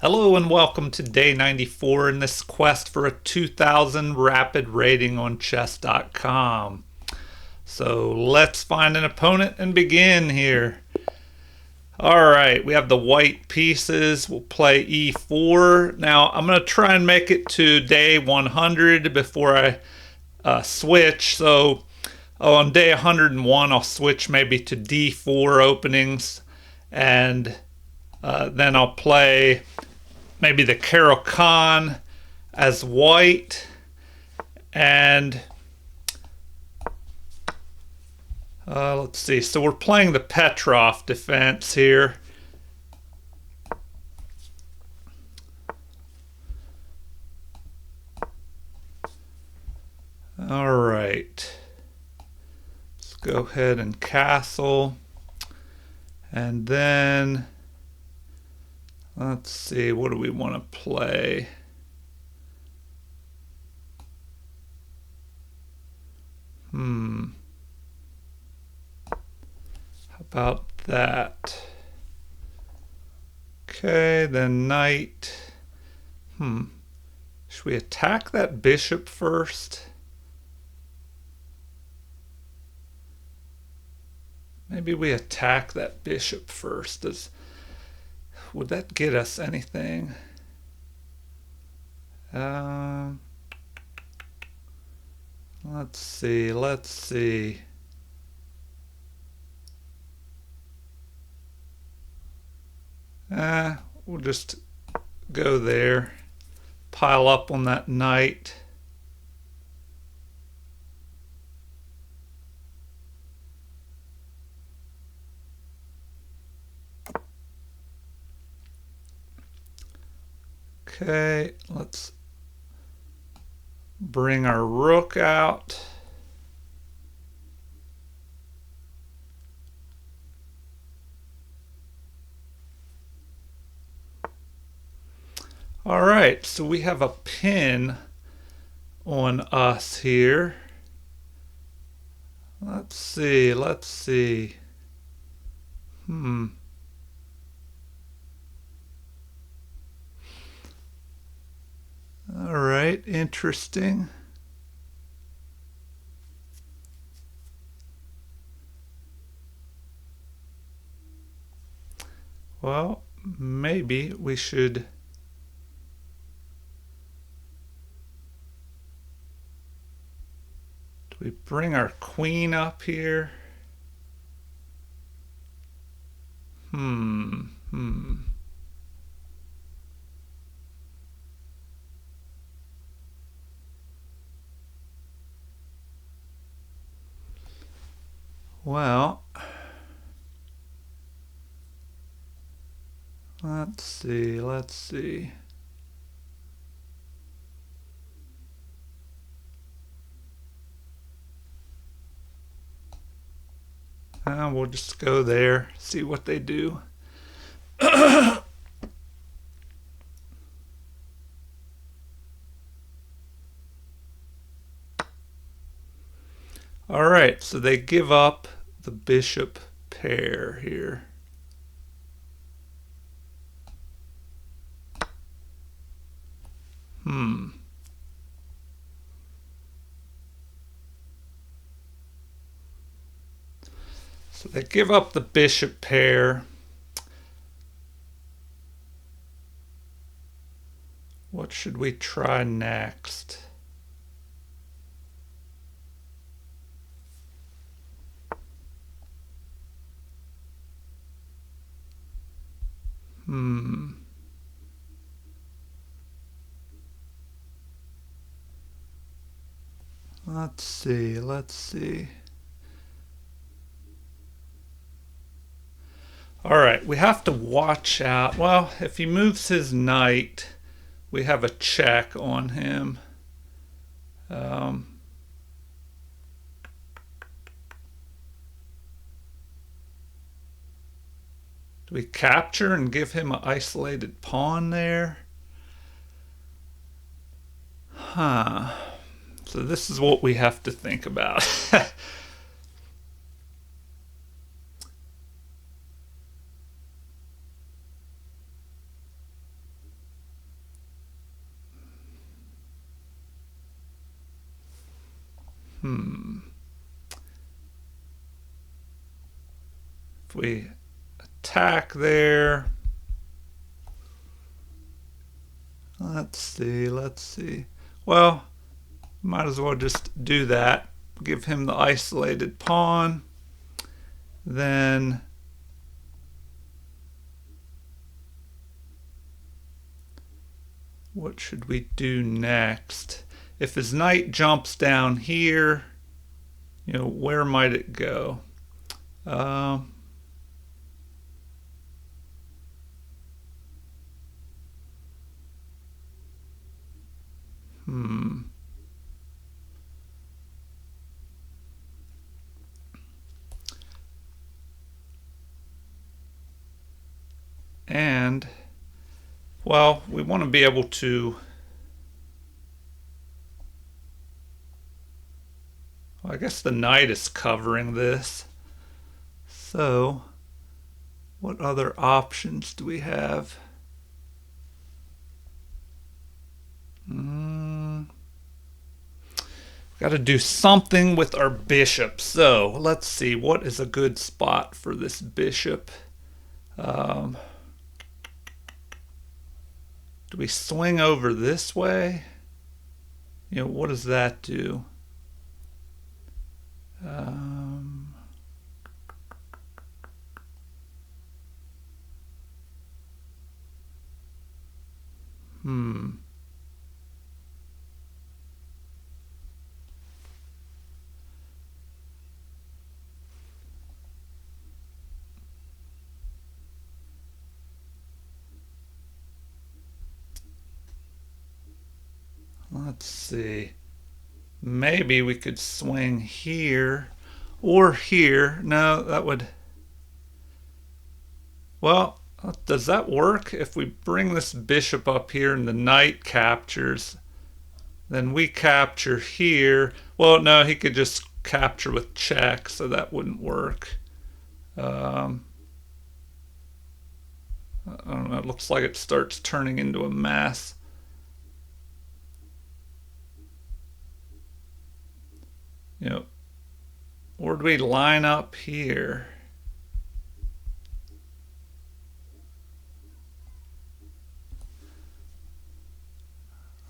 Hello and welcome to day 94 in this quest for a 2000 rapid rating on chess.com. So let's find an opponent and begin here. Alright, we have the white pieces. We'll play e4. Now I'm going to try and make it to day 100 before I switch. So on day 101 I'll switch maybe to d4 openings, and then I'll play maybe the Caro-Kann as white, and let's see, so we're playing the Petrov defense here. All right, let's go ahead and castle, and then let's see, what do we want to play? How about that? Okay, then knight. Should we attack that bishop first? Maybe we attack that bishop first. Would that get us anything? Let's see. We'll just go there, pile up on that knight. Okay, let's bring our rook out. All right, so we have a pin on us here. Let's see. All right, interesting. Well, maybe we should we bring our queen up here? Well, let's see. We'll just go there, see what they do. All right, so they give up the bishop pair here. So they give up the bishop pair. What should we try next? Let's see. All right, we have to watch out. Well, if he moves his knight, we have a check on him. Do we capture and give him an isolated pawn there? So this is what we have to think about. If we attack there, let's see. Well, might as well just do that. Give him the isolated pawn. Then what should we do next? If his knight jumps down here, where might it go? And, well, we want to be able to, well, I guess the knight is covering this. So, what other options do we have? Got to do something with our bishop. So, let's see, what is a good spot for this bishop? Do we swing over this way? What does that do? Let's see. Maybe we could swing here or here. No, that would... Well, does that work? If we bring this bishop up here and the knight captures, then we capture here. Well, no, he could just capture with check, so that wouldn't work. I don't know, it looks like it starts turning into a mess. Or do we line up here?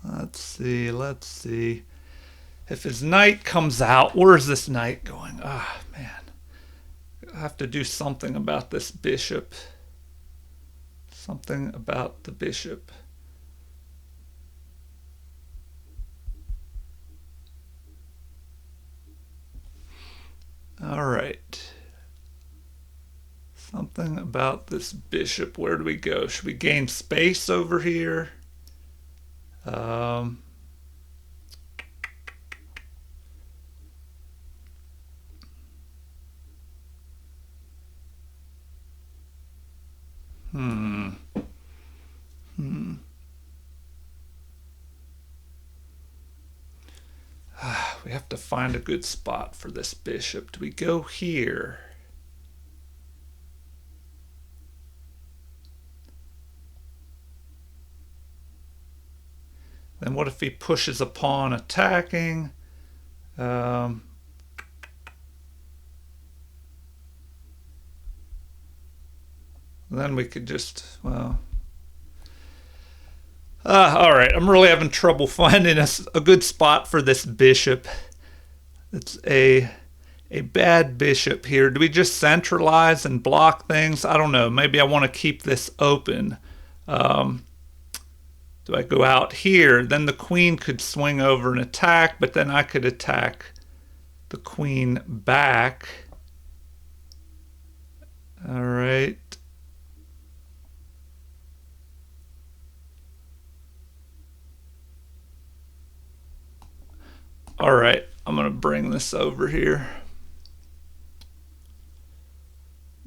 Let's see. If his knight comes out, where's this knight going? Ah, man. I have to do something about this bishop. Something about the bishop. All right. Something about this bishop. Where do we go? Should we gain space over here? We have to find a good spot for this bishop. Do we go here? Then what if he pushes a pawn attacking? Then we could just, well... all right, I'm really having trouble finding a good spot for this bishop. It's a bad bishop here. Do we just centralize and block things? I don't know. Maybe I want to keep this open. Do I go out here? Then the queen could swing over and attack, but then I could attack the queen back. All right. All right, I'm going to bring this over here.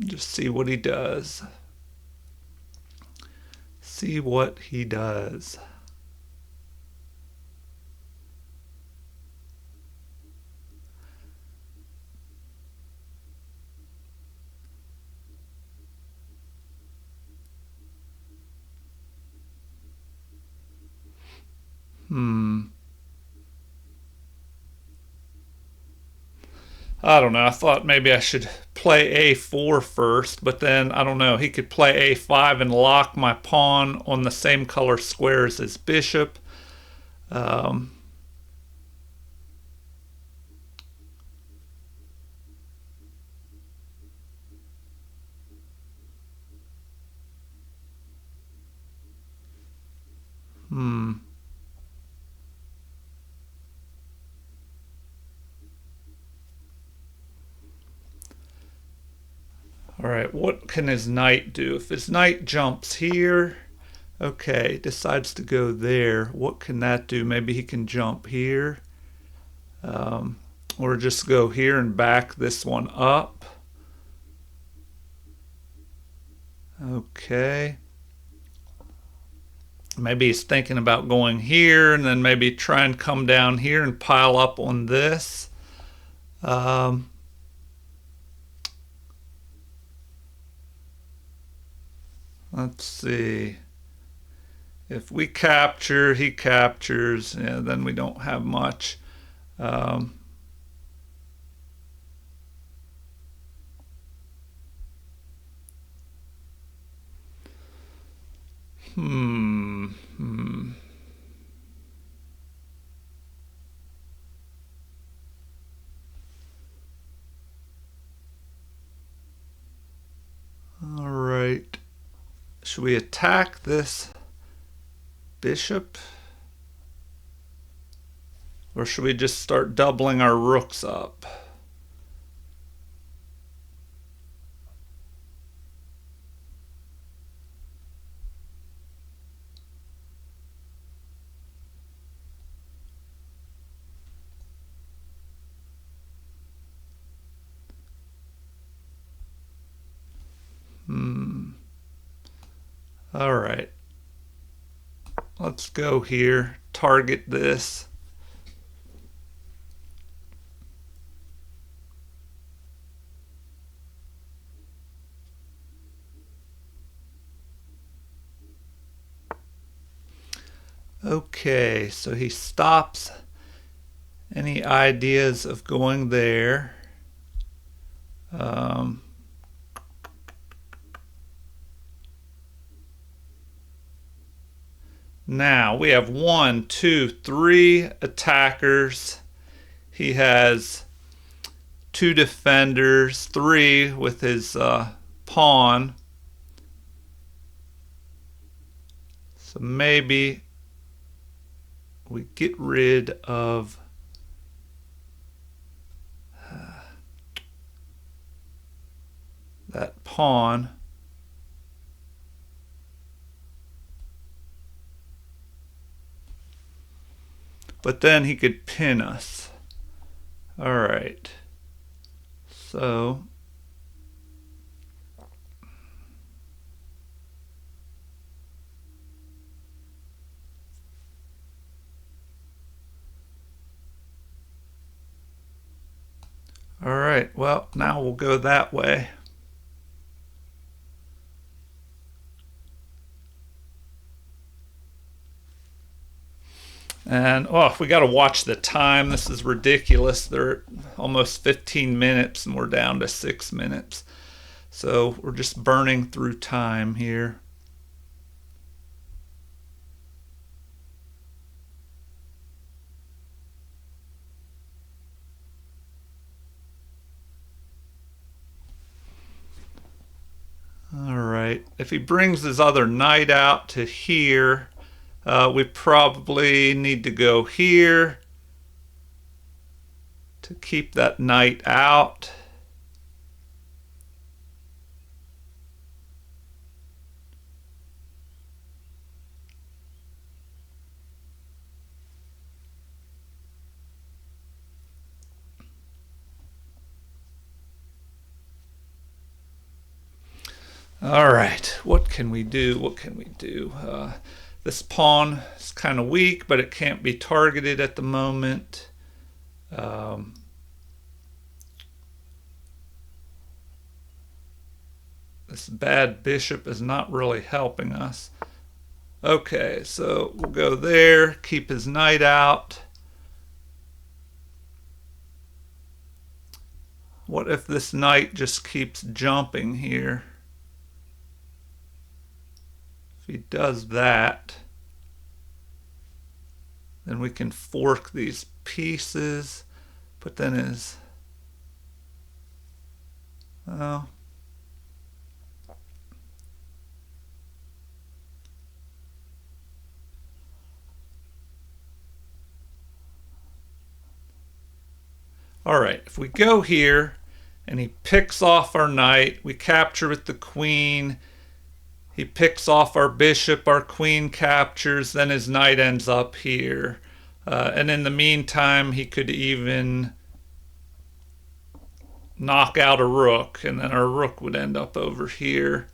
Just see what he does. See what he does. I don't know. I thought maybe I should play a4 first, but then I don't know. He could play a5 and lock my pawn on the same color square as his bishop. Um, hmm. All right, what can his knight do? If his knight jumps here, okay, decides to go there, what can that do? Maybe he can jump here, or just go here and back this one up. Okay. Maybe he's thinking about going here and then maybe try and come down here and pile up on this. Um, let's see. If we capture, he captures, yeah, then we don't have much. Um, hmm. Hmm. All right. Should we attack this bishop? Or should we just start doubling our rooks up? Hmm. All right. Let's go here. Target this. Okay, so he stops any ideas of going there. Now we have 1, 2, 3 attackers. He has 2 defenders, 3 with his pawn. So maybe we get rid of that pawn. But then he could pin us. All right. So all right, well, now we'll go that way. And oh, we got to watch the time. This is ridiculous. They're almost 15 minutes and we're down to 6 minutes. So we're just burning through time here. All right. If he brings his other knight out to here, we probably need to go here to keep that knight out. All right, what can we do? What can we do? This pawn is kind of weak, but it can't be targeted at the moment. This bad bishop is not really helping us. Okay, so we'll go there, keep his knight out. What if this knight just keeps jumping here? If he does that, then we can fork these pieces, but then his... Oh. All right, if we go here and he picks off our knight, we capture with the queen, he picks off our bishop, our queen captures, then his knight ends up here. And in the meantime, he could even knock out a rook, and then our rook would end up over here.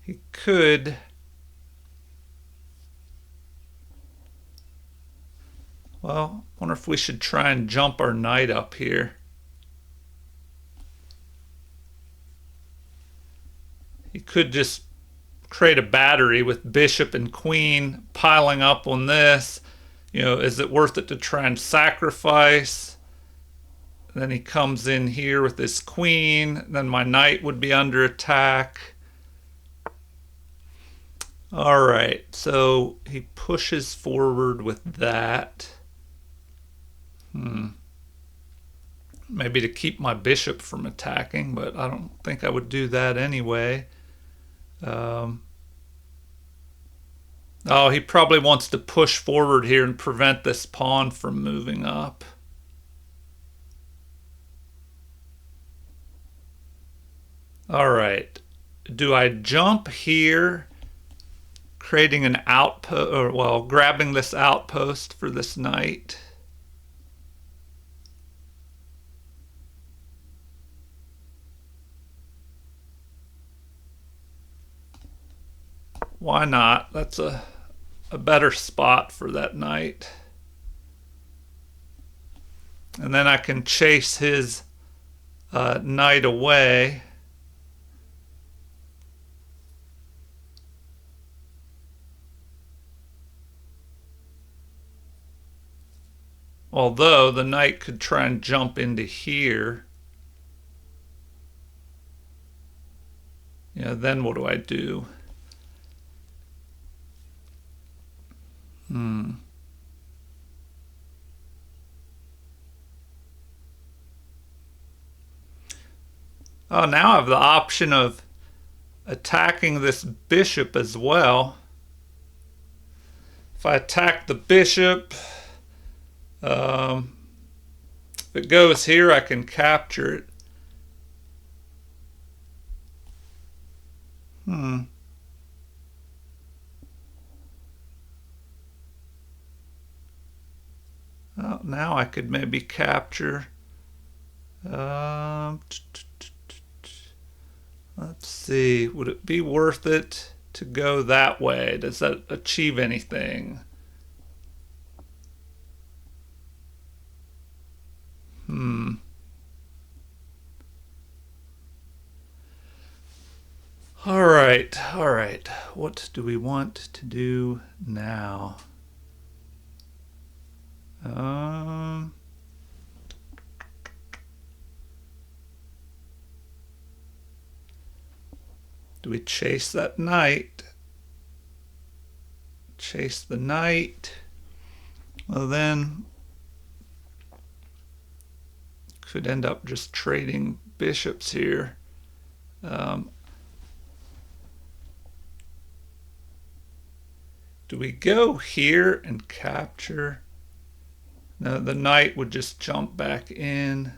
He could... Well, I wonder if we should try and jump our knight up here. He could just create a battery with bishop and queen piling up on this. You know, is it worth it to try and sacrifice? Then he comes in here with his queen. Then my knight would be under attack. All right, so he pushes forward with that. Maybe to keep my bishop from attacking, but I don't think I would do that anyway. Oh, he probably wants to push forward here and prevent this pawn from moving up. All right. Do I jump here, creating an outpost, or well, grabbing this outpost for this knight? Why not? That's a better spot for that knight. And then I can chase his knight away. Although the knight could try and jump into here. Yeah, then what do I do? Oh, now I have the option of attacking this bishop as well. If I attack the bishop, if it goes here, I can capture it. Well, now I could maybe capture. Let's see. Would it be worth it to go that way? Does that achieve anything? All right. What do we want to do now? Do we chase that knight? Chase the knight. Well, then could end up just trading bishops here. Do we go here and capture? No, the knight would just jump back in.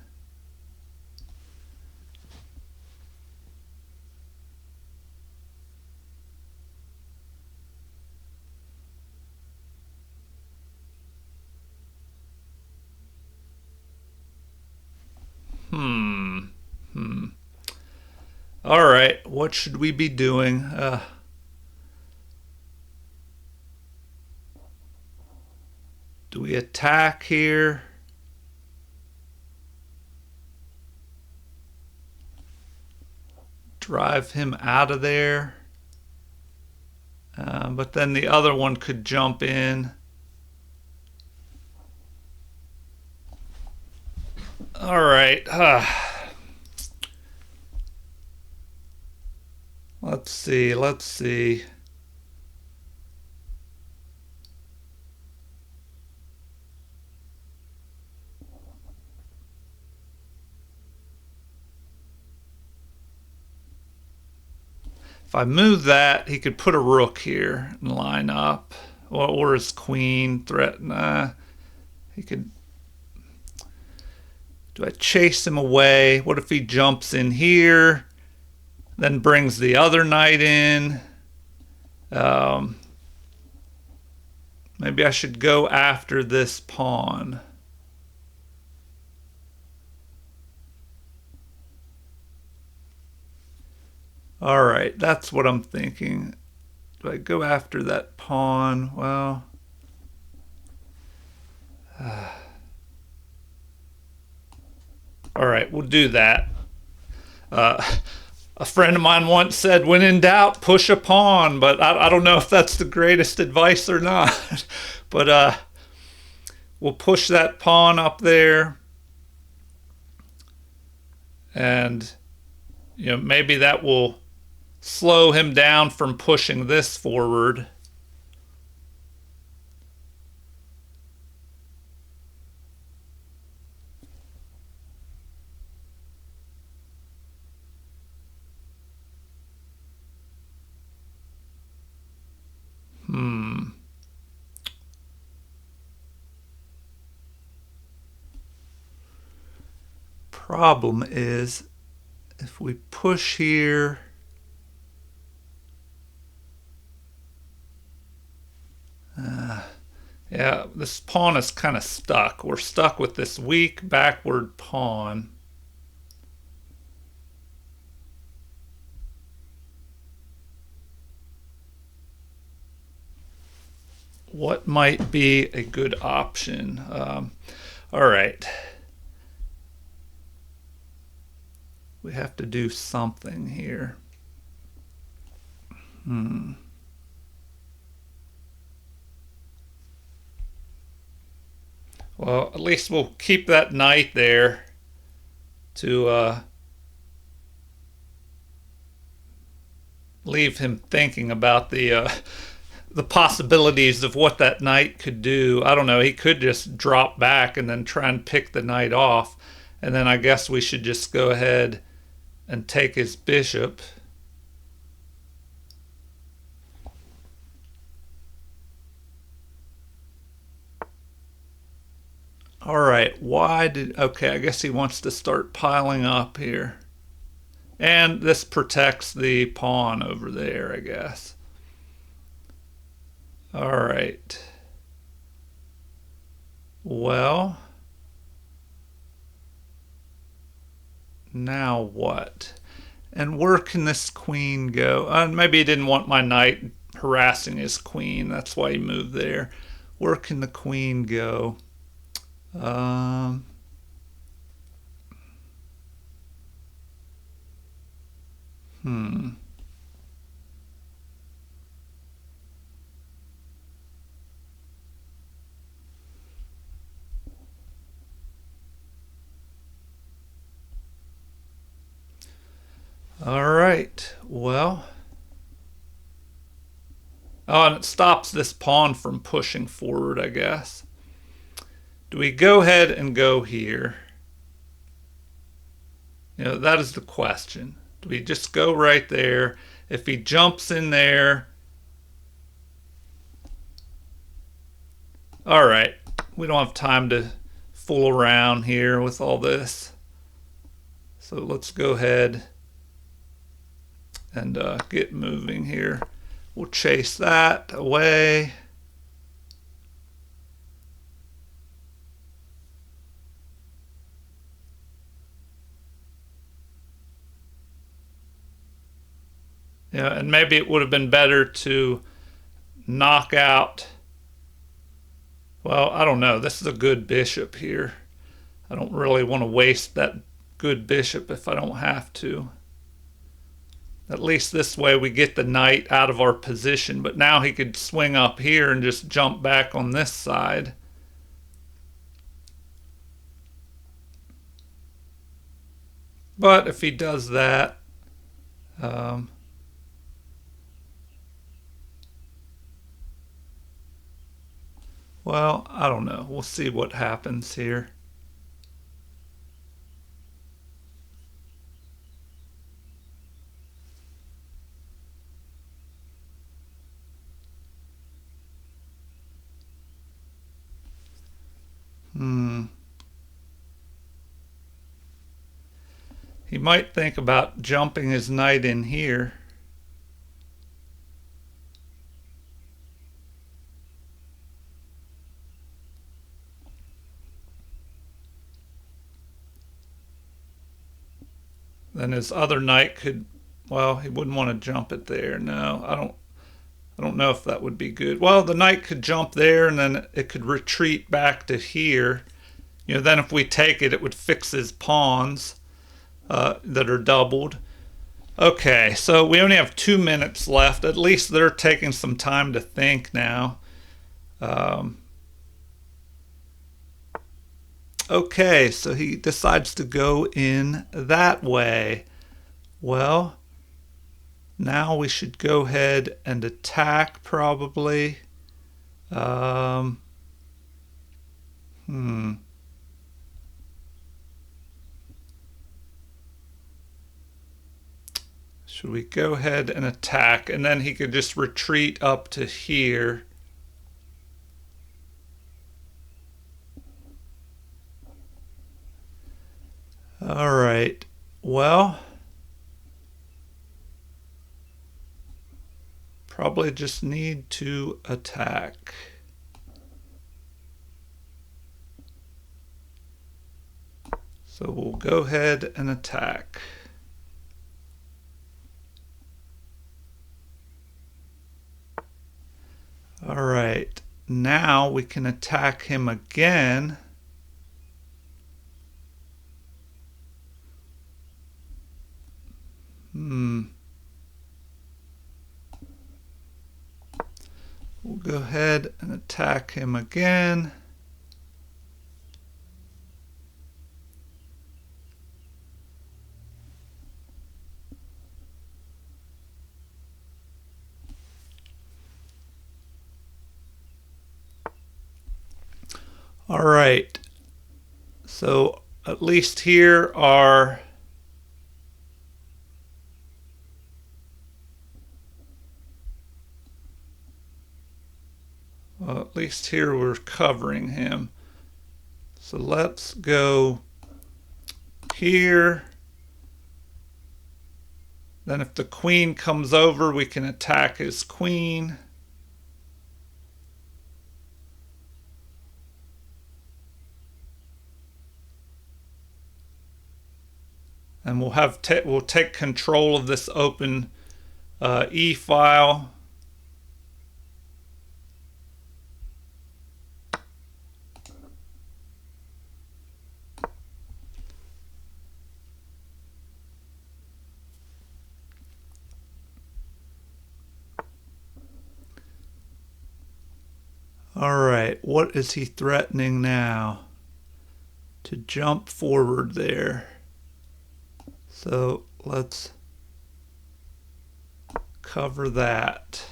All right, what should we be doing? Do we attack here? Drive him out of there. But then the other one could jump in. All right. Let's see. Let's see. If I move that, he could put a rook here and line up. Or his queen threaten. He could. Do I chase him away? What if he jumps in here, then brings the other knight in? Maybe I should go after this pawn. All right, that's what I'm thinking. Do I go after that pawn? Well, all right, we'll do that. A friend of mine once said, when in doubt, push a pawn, but I don't know if that's the greatest advice or not. But we'll push that pawn up there. And, maybe that will slow him down from pushing this forward. Problem is, if we push here, yeah, this pawn is kind of stuck. We're stuck with this weak backward pawn. What might be a good option? All right. We have to do something here. Well, at least we'll keep that knight there to leave him thinking about the possibilities of what that knight could do. I don't know. He could just drop back and then try and pick the knight off. And then I guess we should just go ahead and take his bishop. All right, okay, I guess he wants to start piling up here. And this protects the pawn over there, I guess. All right. Well, now what? And where can this queen go? Maybe he didn't want my knight harassing his queen. That's why he moved there. Where can the queen go? All right, well. Oh, and it stops this pawn from pushing forward, I guess. Do we go ahead and go here? That is the question. Do we just go right there? If he jumps in there, all right, we don't have time to fool around here with all this. So let's go ahead and get moving here. We'll chase that away. Yeah, and maybe it would have been better to knock out. Well, I don't know. This is a good bishop here. I don't really want to waste that good bishop if I don't have to. At least this way we get the knight out of our position. But now he could swing up here and just jump back on this side. But if he does that, well, I don't know. We'll see what happens here. He might think about jumping his knight in here. Then his other knight could, well, he wouldn't want to jump it there. No, I don't know if that would be good. Well, the knight could jump there and then it could retreat back to here. You know, then if we take it, it would fix his pawns that are doubled. Okay, so we only have 2 minutes left. At least they're taking some time to think now. Okay, so he decides to go in that way. Well, now we should go ahead and attack probably. Should we go ahead and attack? And then he could just retreat up to here. All right. Well, probably just need to attack. So we'll go ahead and attack. All right, now we can attack him again. We'll go ahead and attack him again. All right, so at least here are at least here we're covering him. So let's go here. Then if the queen comes over, we can attack his queen. And we'll take control of this open E file. All right, what is he threatening now? To jump forward there. So let's cover that.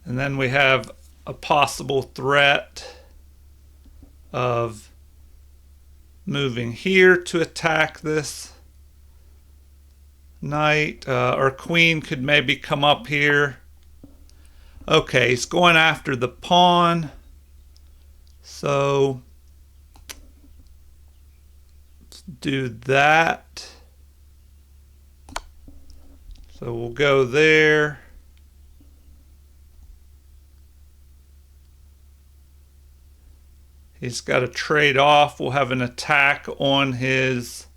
And then we have a possible threat of moving here to attack this knight. Or queen could maybe come up here. Okay, he's going after the pawn. So let's do that. So we'll go there. He's got to trade off. We'll have an attack on his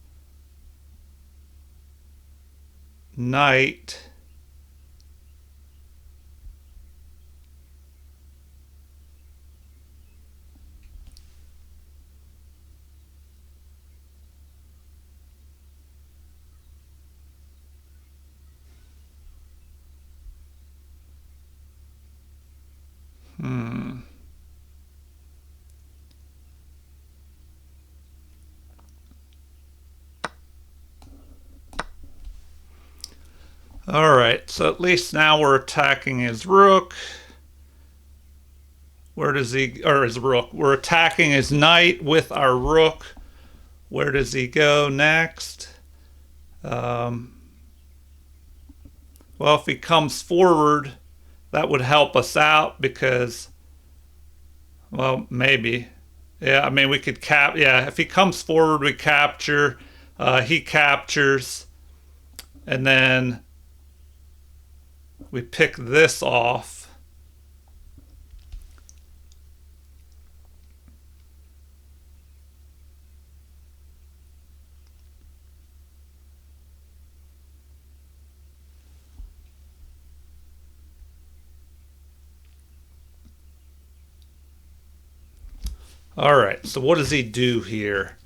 knight. Hmm. All right, so at least now we're attacking his rook. Where does he, or his rook? We're attacking his knight with our rook. Where does he go next? Well, if he comes forward, that would help us out because, well, maybe. Yeah, I mean, we could yeah, if he comes forward, we capture. He captures. And then we pick this off. All right, so what does he do here?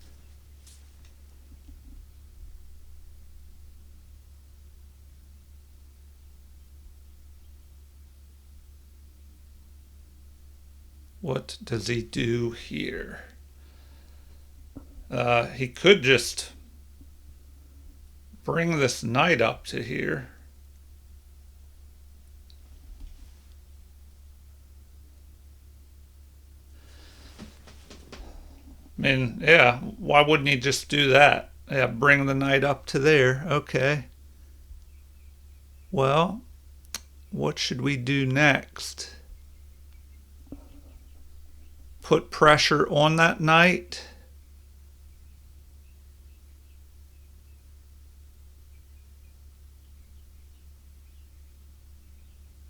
What does he do here? He could just bring this knight up to here. I mean, yeah, why wouldn't he just do that? Yeah, bring the knight up to there. Okay. Well, what should we do next? Put pressure on that knight.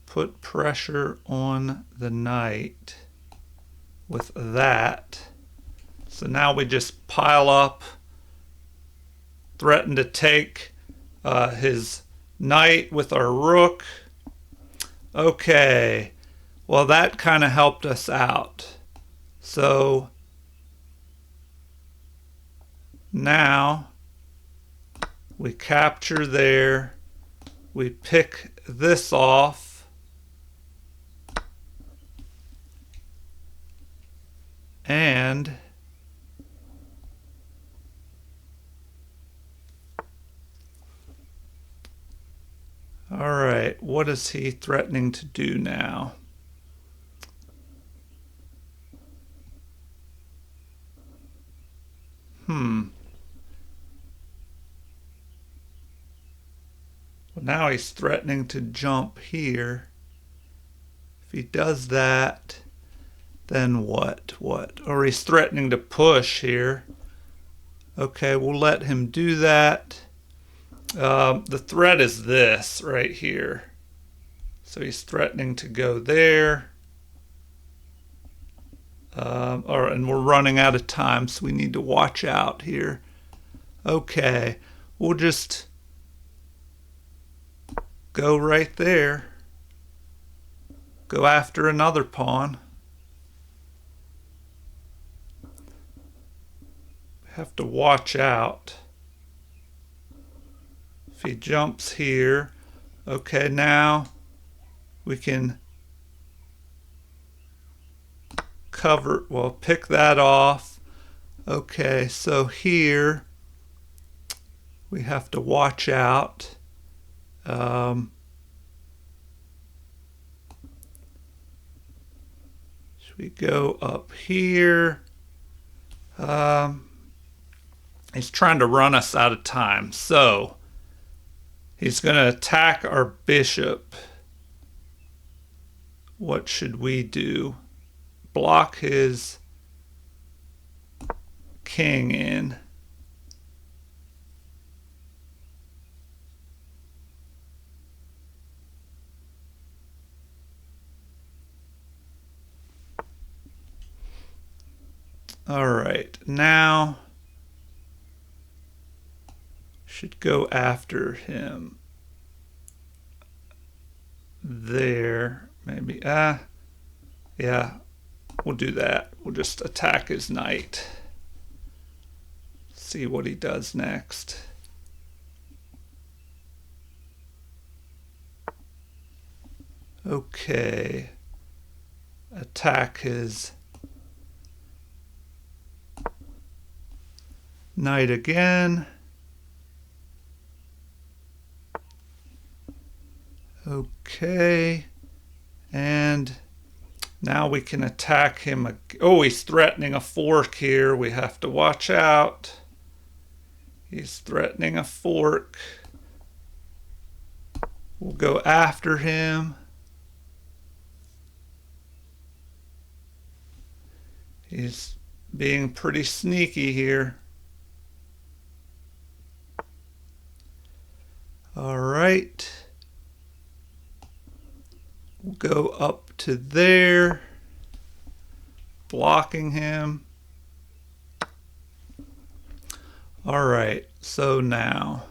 Put pressure on the knight with that. So now we just pile up, threaten to take his knight with our rook. Okay, well that kind of helped us out. So now we capture there, we pick this off, and all right, what is he threatening to do now? Well, now he's threatening to jump here. If he does that, then what? Or he's threatening to push here. Okay, we'll let him do that. The threat is this right here. So he's threatening to go there. And we're running out of time, so we need to watch out here. Okay, we'll just go right there. Go after another pawn. Have to watch out. If he jumps here, okay, now we can cover, well, pick that off. Okay, so here we have to watch out. Should we go up here? He's trying to run us out of time. So he's going to attack our bishop. What should we do? Block his king in. All right, now should go after him there. Maybe, yeah, we'll do that. We'll just attack his knight. See what he does next. Okay. attack his knight again. Okay, and now we can attack him. Oh, he's threatening a fork here. We have to watch out. He's threatening a fork. We'll go after him. He's being pretty sneaky here. All right. We'll go up to there, blocking him. All right, so now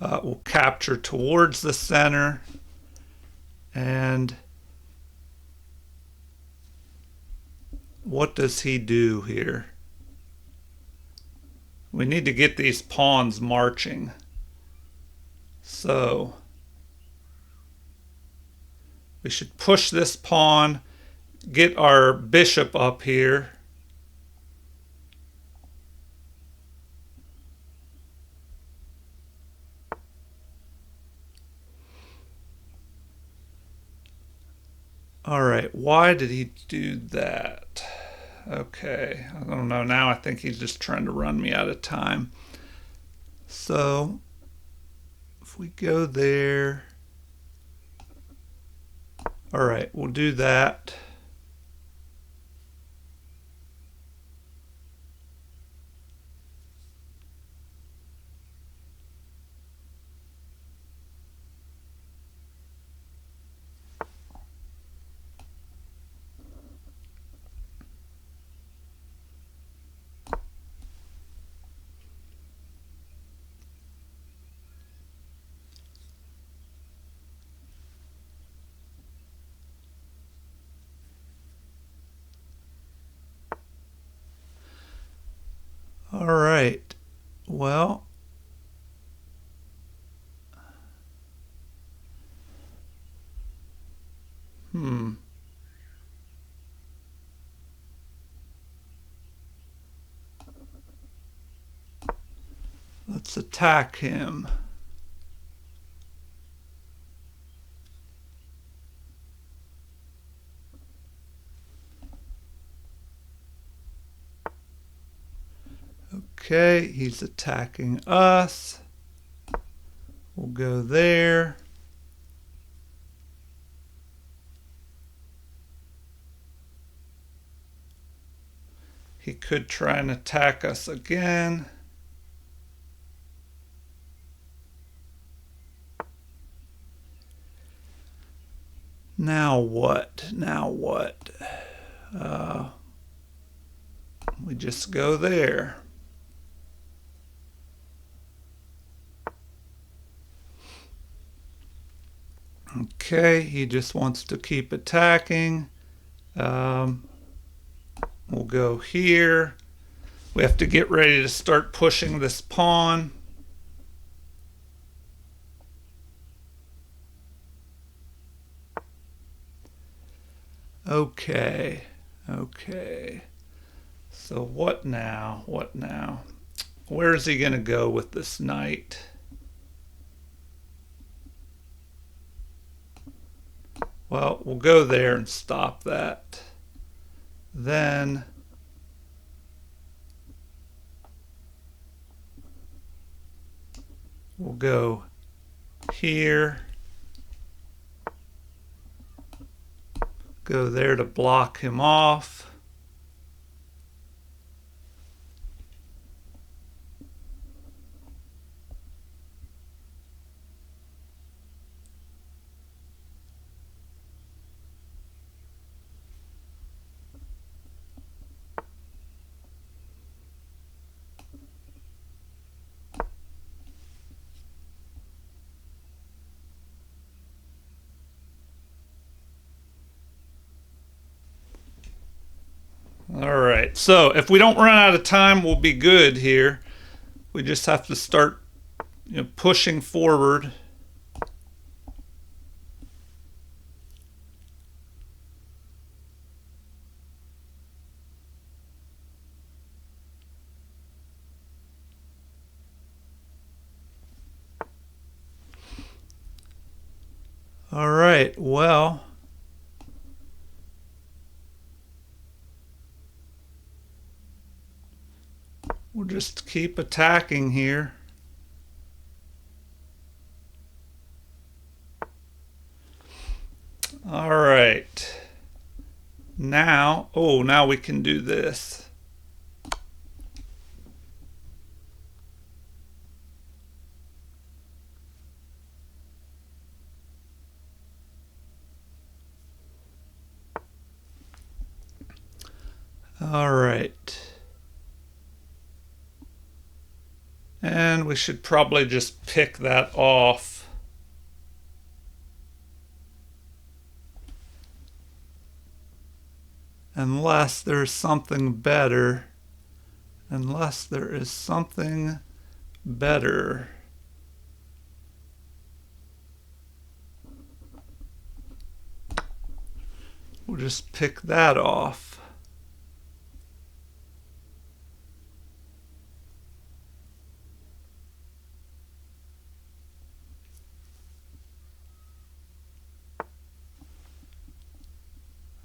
we'll capture towards the center, and what does he do here? We need to get these pawns marching. So we should push this pawn, get our bishop up here. All right, why did he do that? Okay, I don't know. Now I think he's just trying to run me out of time. So if we go there, all right, we'll do that. All right, well, let's attack him. Okay, he's attacking us. We'll go there. He could try and attack us again. Now what? Now what? We just go there. Okay, he just wants to keep attacking. We'll go here. We have to get ready to start pushing this pawn. Okay, okay. So what now? What now? Where is he going to go with this knight? Well, we'll go there and stop that. Then we'll go here. Go there to block him off. All right, so if we don't run out of time, we'll be good here. We just have to start, pushing forward. All right, well, we'll just keep attacking here. All right. Now we can do this. All right. And we should probably just pick that off. Unless there's something better. Unless there is something better. We'll just pick that off.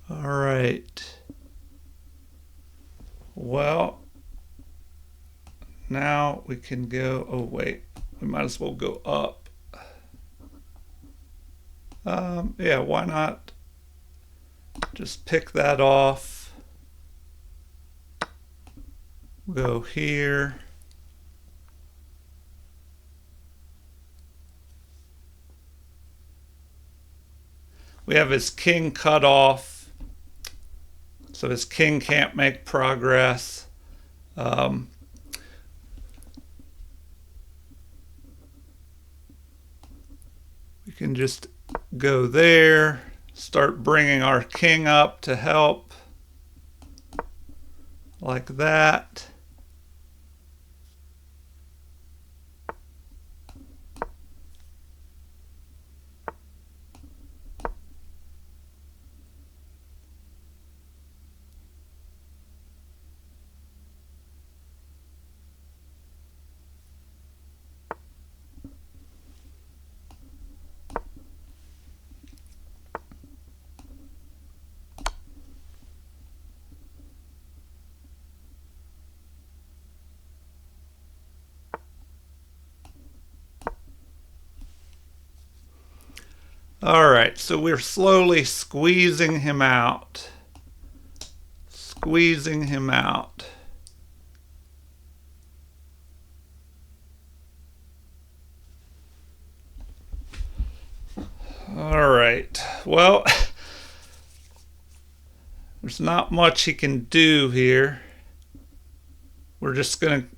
All right. Well, now we can go, oh wait, we might as well go up. Yeah, why not just pick that off. Go here. We have his king cut off, so his king can't make progress. We can just go there, start bringing our king up to help, like that. All right, so we're slowly squeezing him out. Squeezing him out. All right, well, there's not much he can do here. We're just going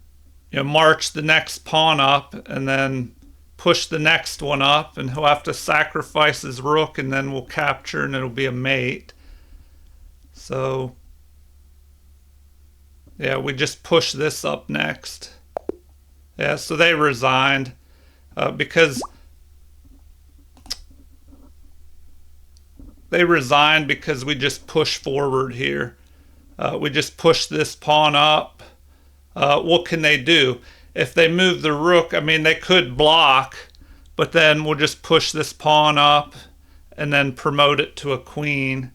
to march the next pawn up and then push the next one up, and he'll have to sacrifice his rook, and then we'll capture and it'll be a mate. So yeah, we just push this up next. Yeah, so they resigned because we just push forward here. We just push this pawn up. What can they do? If they move the rook, I mean, they could block, but then we'll just push this pawn up and then promote it to a queen.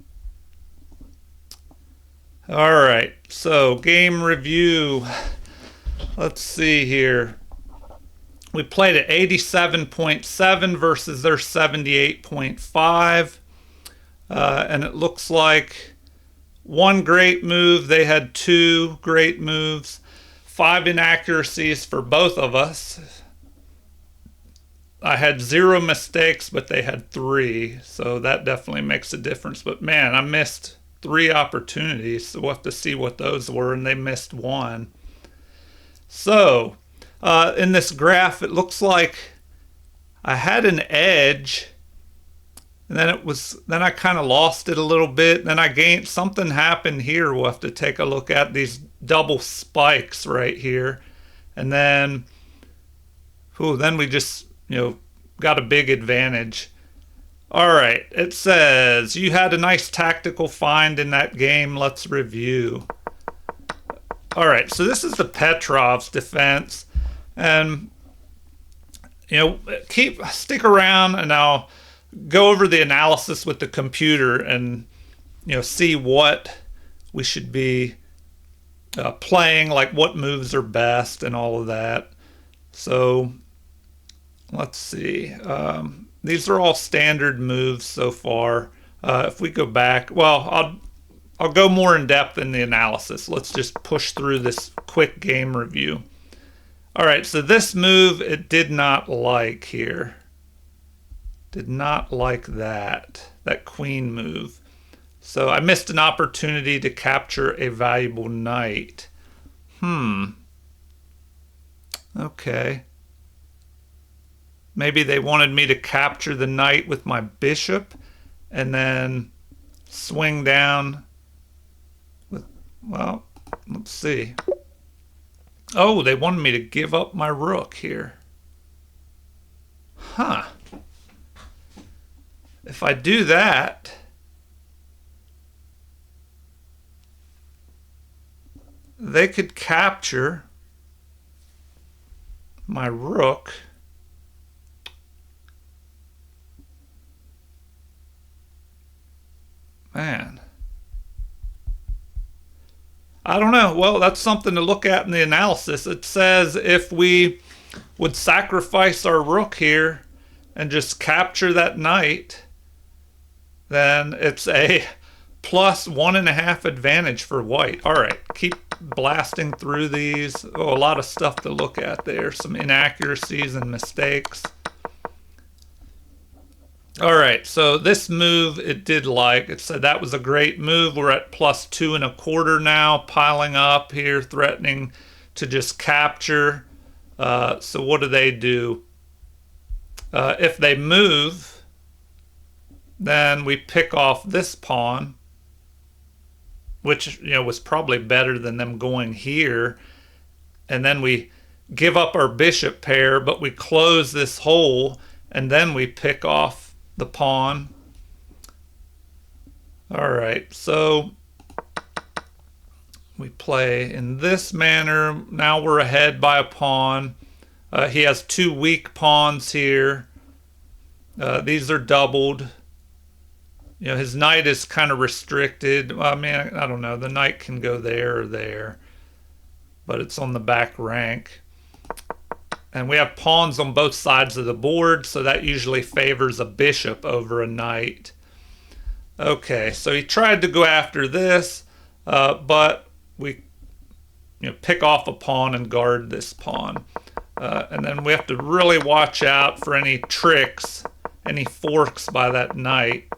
All right, so game review. Let's see here. We played at 87.7 versus their 78.5. And it looks like one great move. They had two great moves. 5 inaccuracies for both of us. I had 0 mistakes, but they had 3. So that definitely makes a difference. But man, I missed 3 opportunities. So we'll have to see what those were. And they missed 1. So in this graph, it looks like I had an edge. And then I kind of lost it a little bit. Then I gained, something happened here. We'll have to take a look at these double spikes right here. And then, then we just, got a big advantage. All right, it says, you had a nice tactical find in that game. Let's review. All right, so this is the Petrov's defense. And, stick around and go over the analysis with the computer and see what we should be playing, like what moves are best and all of that. So let's see. These are all standard moves so far. If we go back, well, I'll go more in depth in the analysis. Let's just push through this quick game review. All right, so this move it did not like here. Did not like that queen move. So I missed an opportunity to capture a valuable knight. Okay. Maybe they wanted me to capture the knight with my bishop and then swing down with, well, let's see. Oh, they wanted me to give up my rook here. Huh. If I do that, they could capture my rook. Man. I don't know. Well, that's something to look at in the analysis. It says if we would sacrifice our rook here and just capture that knight, then it's a plus 1.5 advantage for white. All right, keep blasting through these. Oh, a lot of stuff to look at there. Some inaccuracies and mistakes. All right, so this move it did like. It said that was a great move. We're at plus 2.25 now, piling up here, threatening to just capture. So what do they do? If they move, then we pick off this pawn, which was probably better than them going here. And then we give up our bishop pair, but we close this hole, and then we pick off the pawn. All right, so we play in this manner. Now we're ahead by a pawn. He has 2 weak pawns here. These are doubled. His knight is kind of restricted. I mean, I don't know. The knight can go there or there, but it's on the back rank. And we have pawns on both sides of the board, so that usually favors a bishop over a knight. Okay, so he tried to go after this, but we pick off a pawn and guard this pawn. And then we have to really watch out for any tricks, any forks by that knight.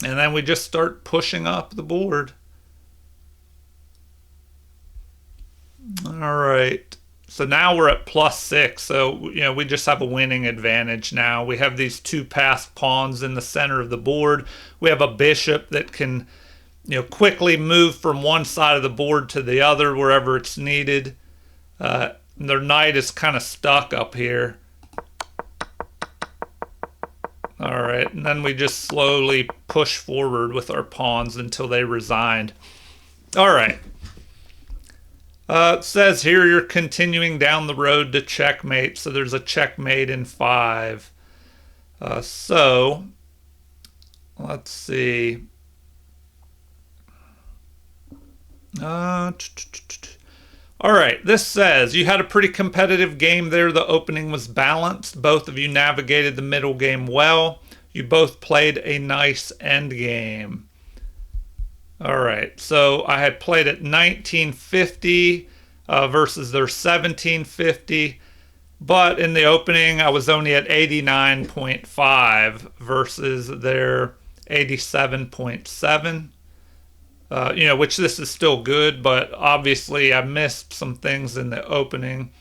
And then we just start pushing up the board. All right. So now we're at plus 6. So, we just have a winning advantage now. We have these 2 passed pawns in the center of the board. We have a bishop that can, quickly move from one side of the board to the other wherever it's needed. Their knight is kind of stuck up here. All right, and then we just slowly push forward with our pawns until they resigned. All right. It says here you're continuing down the road to checkmate, so there's a checkmate in 5. So, let's see. All right, this says you had a pretty competitive game there. The opening was balanced. Both of you navigated the middle game well. You both played a nice end game. All right, so I had played at 1950 versus their 1750, but in the opening I was only at 89.5 versus their 87.7. Which this is still good, but obviously I missed some things in the opening.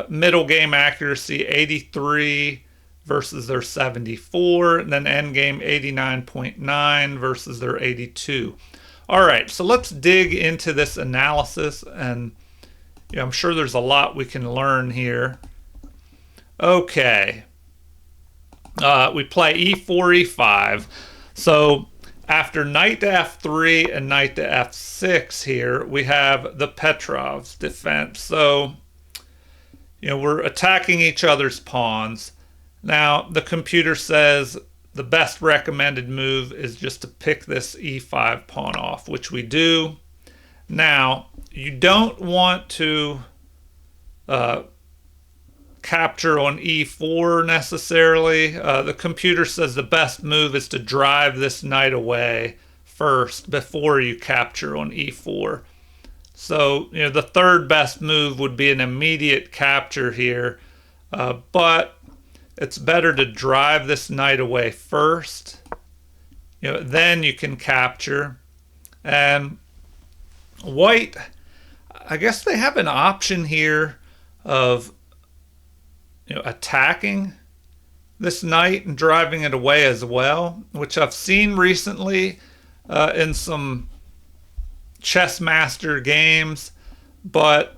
Middle game accuracy 83 versus their 74, and then end game 89.9 versus their 82. All right, so let's dig into this analysis, and I'm sure there's a lot we can learn here. Okay, we play e4, e5. So after knight to f3 and knight to f6 here, we have the Petrov's defense. So, we're attacking each other's pawns. Now, the computer says the best recommended move is just to pick this e5 pawn off, which we do. Now, you don't want to capture on e4 necessarily. The computer says the best move is to drive this knight away first before you capture on e4. So, the third best move would be an immediate capture here, but it's better to drive this knight away first. Then you can capture. And white, I guess they have an option here of attacking this knight and driving it away as well, which I've seen recently in some chess master games, but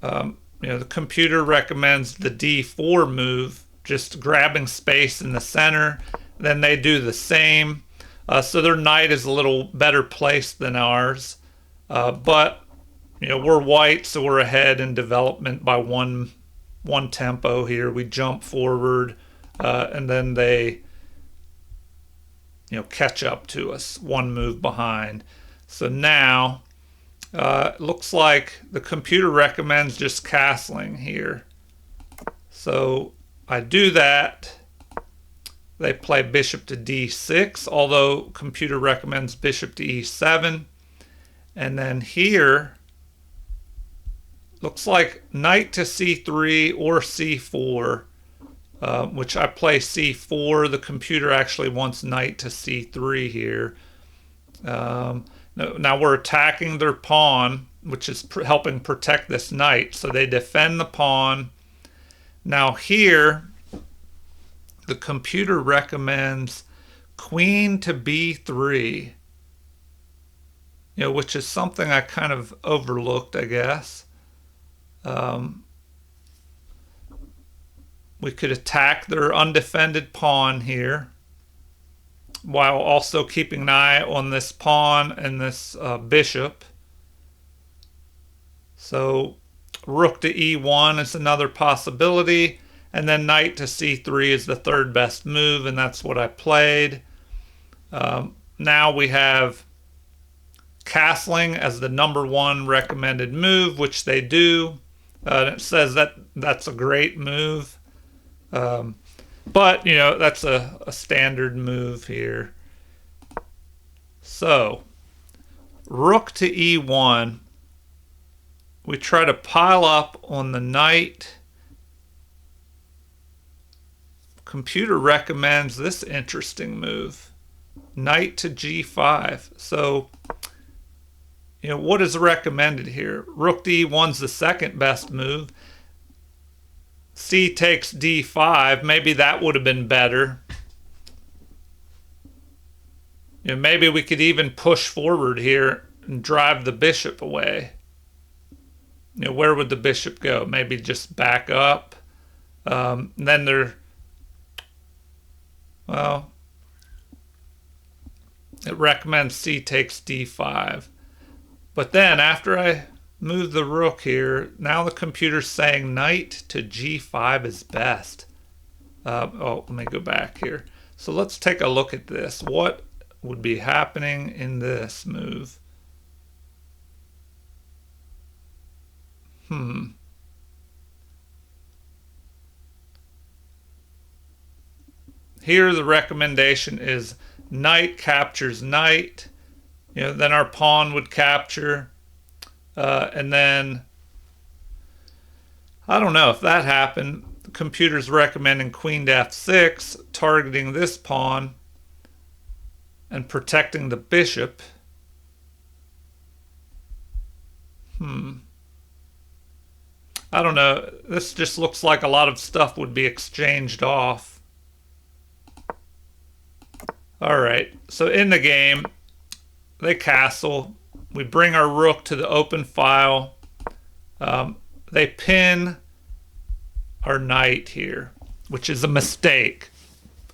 the computer recommends the d4 move, just grabbing space in the center. Then they do the same. So their knight is a little better placed than ours. But we're white, so we're ahead in development by one tempo here. We jump forward, and then they catch up to us one move behind. So now it looks like the computer recommends just castling here. So I do that. They play bishop to d6, although computer recommends bishop to e7. And then here, looks like knight to c3 or c4, which I play c4. The computer actually wants knight to c3 here. Now we're attacking their pawn, which is helping protect this knight. So they defend the pawn. Now here, the computer recommends queen to b3, which is something I kind of overlooked, I guess. We could attack their undefended pawn here, while also keeping an eye on this pawn and this bishop. So rook to e1 is another possibility, and then knight to c3 is the third best move, and that's what I played. Now we have castling as the number one recommended move, which they do. It says that that's a great move. But, that's a standard move here. So, rook to e1. We try to pile up on the knight. Computer recommends this interesting move. Knight to g5. So, what is recommended here? Rook to e1's the second best move. C takes d5. Maybe that would have been better. Maybe we could even push forward here and drive the bishop away. Where would the bishop go? Maybe just back up. Then it recommends C takes d5. But then after I move the rook here, now the computer's saying knight to g5 is best. Let me go back here. So let's take a look at this. What would be happening in this move? Here the recommendation is knight captures knight. Then our pawn would capture. And then, I don't know if that happened. The computer's recommending queen to f6, targeting this pawn and protecting the bishop. I don't know. This just looks like a lot of stuff would be exchanged off. All right. So in the game, they castle. We bring our rook to the open file. They pin our knight here, which is a mistake.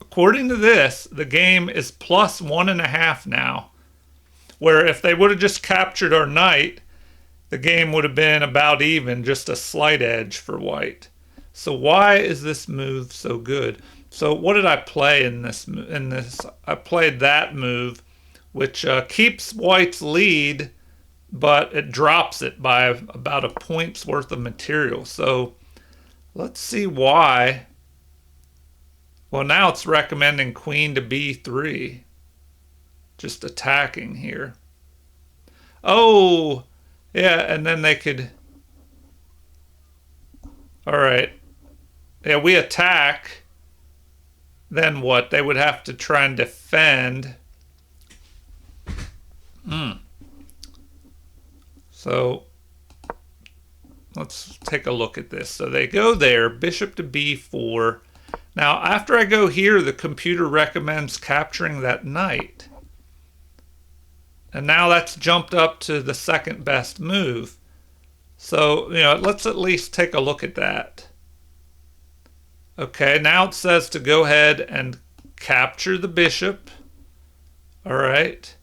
According to this, the game is plus 1.5 now, where if they would have just captured our knight, the game would have been about even, just a slight edge for white. So why is this move so good? So what did I play in this? I played that move, which keeps White's lead, but it drops it by about a point's worth of material. So let's see why. Well, now it's recommending queen to b3. Just attacking here. Oh, yeah, and then they could... All right. Yeah, we attack. Then what? They would have to try and defend. So let's take a look at this. So they go there, bishop to b4. Now, after I go here, the computer recommends capturing that knight. And now that's jumped up to the second best move. So, let's at least take a look at that. Okay, now it says to go ahead and capture the bishop. All right.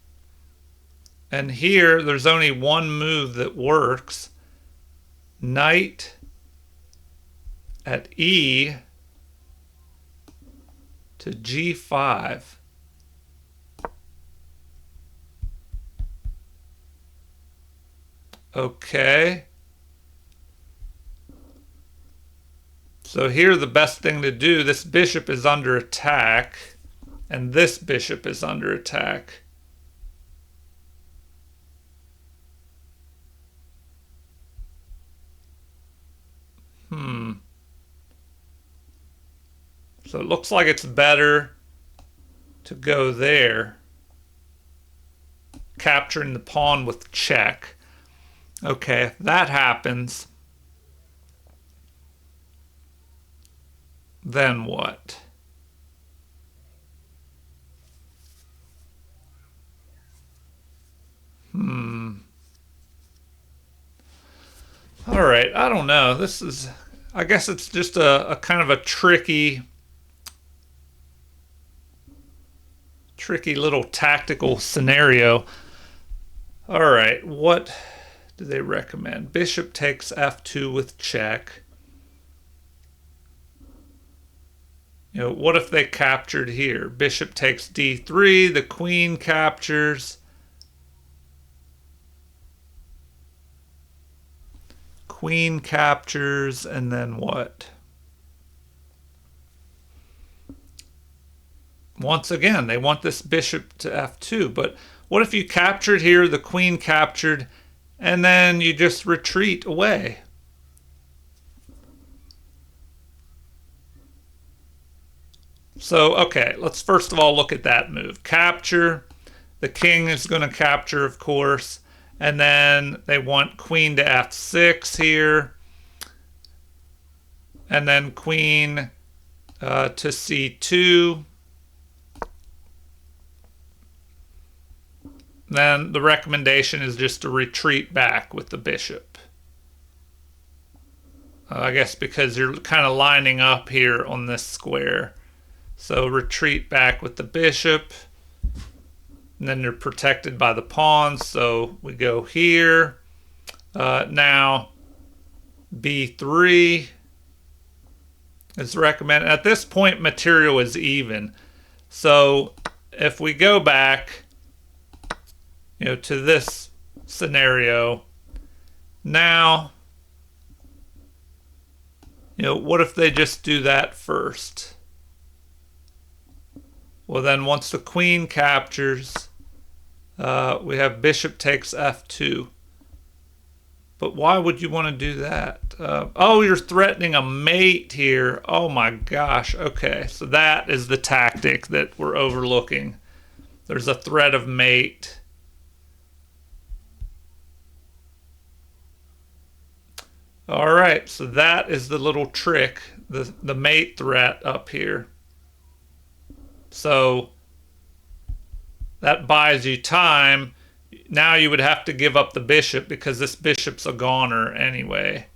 And here, there's only one move that works. Knight at E to G5. Okay. So here the best thing to do, this bishop is under attack, and this bishop is under attack. So it looks like it's better to go there, capturing the pawn with check. Okay, if that happens, then what? All right, I don't know. This is, I guess it's just a kind of a tricky little tactical scenario. All right, what do they recommend? Bishop takes f2 with check. What if they captured here? Bishop takes d3, the queen captures. Queen captures, and then what? Once again, they want this bishop to f2, but what if you captured here, the queen captured, and then you just retreat away? So, okay, let's first of all look at that move. Capture, the king is going to capture, of course, and then they want queen to f6 here, and then queen to c2. Then the recommendation is just to retreat back with the bishop. I guess because you're kind of lining up here on this square. So retreat back with the bishop. And then you're protected by the pawns. So we go here. Now b3 is recommended. At this point, material is even. So if we go back, to this scenario, now, what if they just do that first? Well, then once the queen captures, we have bishop takes f2. But why would you want to do that? Oh, you're threatening a mate here. Oh my gosh. Okay, so that is the tactic that we're overlooking. There's a threat of mate. All right, so that is the little trick, the mate threat up here. So that buys you time. Now you would have to give up the bishop because this bishop's a goner anyway.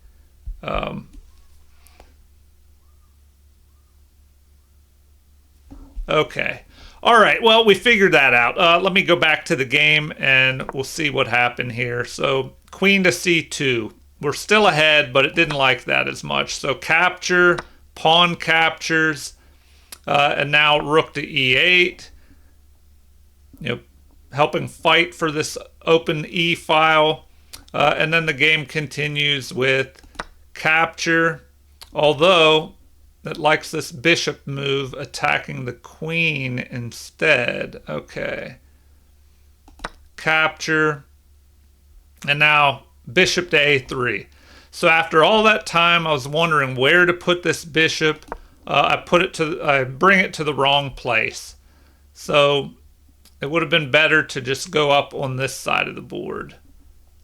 Okay. All right, well, we figured that out. Let me go back to the game and we'll see what happened here. So queen to c2. we're still ahead, but it didn't like that as much. So capture, pawn captures, and now rook to e8. You know, helping fight for this open e file. And then the game continues with capture, although it likes this bishop move attacking the queen instead. Okay. Capture. And now bishop to a3. So after all that time, I was wondering where to put this bishop. I bring it to the wrong place. So it would have been better to just go up on this side of the board.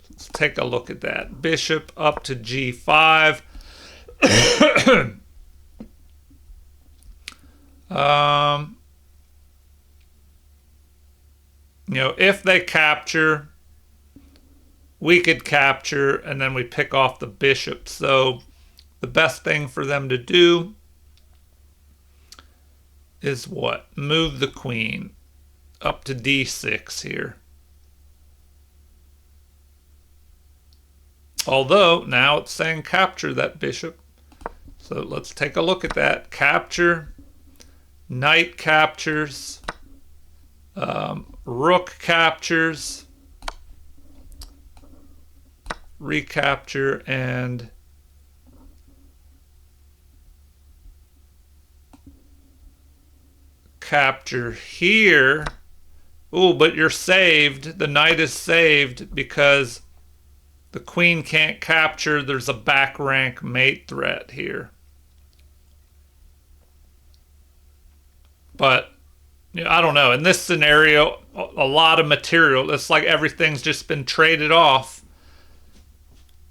Let's take a look at that. Bishop up to g5. You know, if they capture, we could capture, and then we pick off the bishop. So the best thing for them to do is what? Move the queen up to d6 here. Although now it's saying capture that bishop. So let's take a look at that. Capture, knight captures, rook captures, recapture, and capture here. Oh, but you're saved. The knight is saved because the queen can't capture. There's a back rank mate threat here. But you know, I don't know. In this scenario, a lot of material. It's like everything's just been traded off.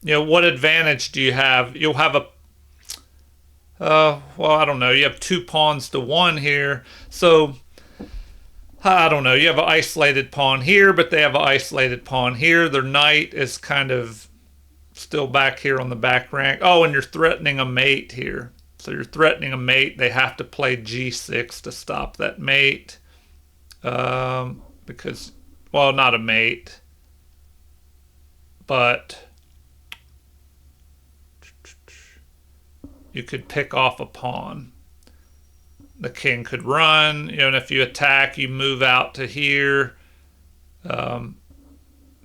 You know, what advantage do you have? You'll have a well, I don't know. You have 2 pawns to 1 here. So, I don't know. You have an isolated pawn here, but they have an isolated pawn here. Their knight is kind of still back here on the back rank. Oh, and you're threatening a mate here. So you're threatening a mate. They have to play g6 to stop that mate. Because, well, not a mate. But you could pick off a pawn. The king could run, you know, and if you attack, you move out to here.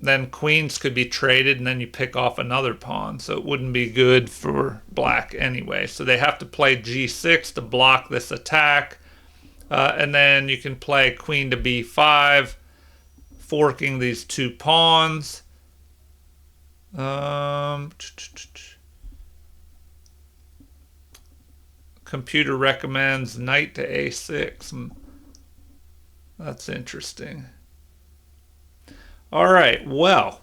Then queens could be traded, and then you pick off another pawn. So it wouldn't be good for black anyway. So they have to play g6 to block this attack. And then you can play queen to b5, forking these 2 pawns. Computer recommends knight to a6. That's interesting. All right, well.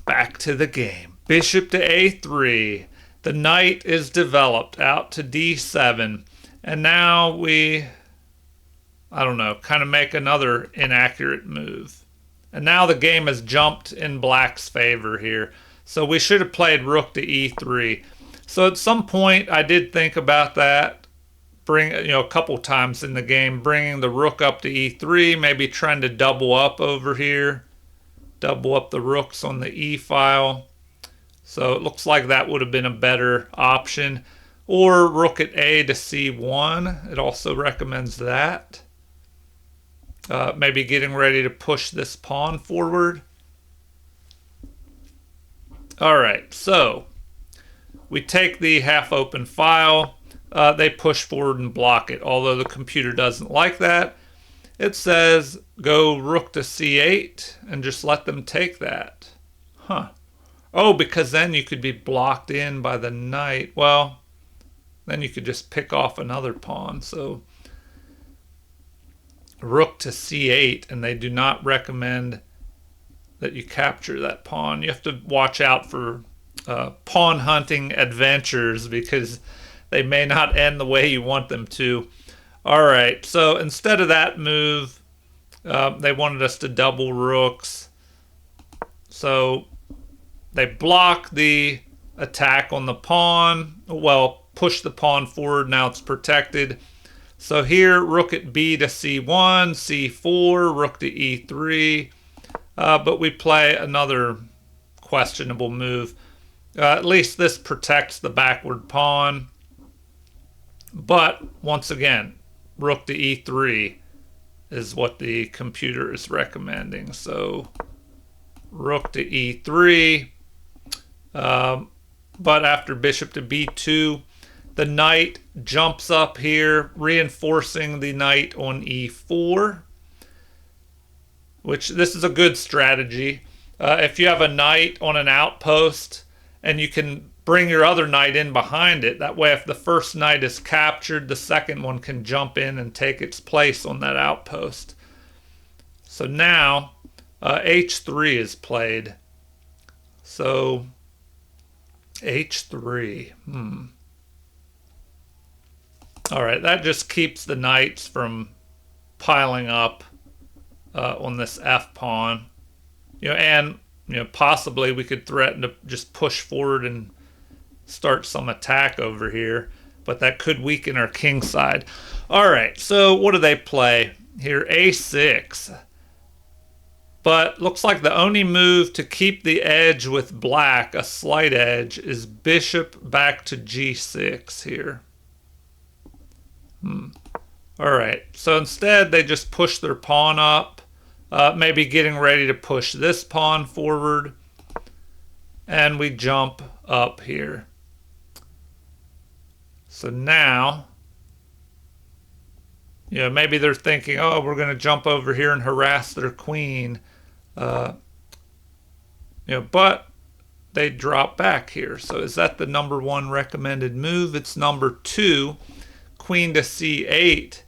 Back to the game. Bishop to a3. The knight is developed out to d7. And now we, I don't know, kind of make another inaccurate move. And now the game has jumped in black's favor here. So we should have played rook to e3. So at some point I did think about that. A couple times in the game, bringing the rook up to e3, maybe trying to double up over here. Double up the rooks on the e file. So it looks like that would have been a better option. Or rook at a to c1. It also recommends that. Maybe getting ready to push this pawn forward. All right, so we take the half-open file. They push forward and block it, although the computer doesn't like that. It says go rook to c8 and just let them take that. Huh. Oh, because then you could be blocked in by the knight. Well, then you could just pick off another pawn. So rook to c8, and they do not recommend that you capture that pawn. You have to watch out for pawn hunting adventures because they may not end the way you want them to. All right, so instead of that move, they wanted us to double rooks. So they block the attack on the pawn. Well, push the pawn forward. Now it's protected. So here, rook at b to c1, c4, rook to e3. But we play another questionable move. At least this protects the backward pawn. But once again, rook to e3 is what the computer is recommending. So rook to e3. But after bishop to b2, the knight jumps up here, reinforcing the knight on e4, which this is a good strategy. If you have a knight on an outpost and you can bring your other knight in behind it, that way if the first knight is captured, the second one can jump in and take its place on that outpost. So now h3 is played. So h3. All right, that just keeps the knights from piling up on this f pawn. And possibly we could threaten to just push forward and start some attack over here, but that could weaken our king side. All right, so what do they play here? a6. But looks like the only move to keep the edge with black, a slight edge, is bishop back to g6 here. All right, so instead they just push their pawn up, maybe getting ready to push this pawn forward, and we jump up here. So now, maybe they're thinking, oh, we're going to jump over here and harass their queen. But they drop back here. So is that the number one recommended move? It's number 2. Queen to c8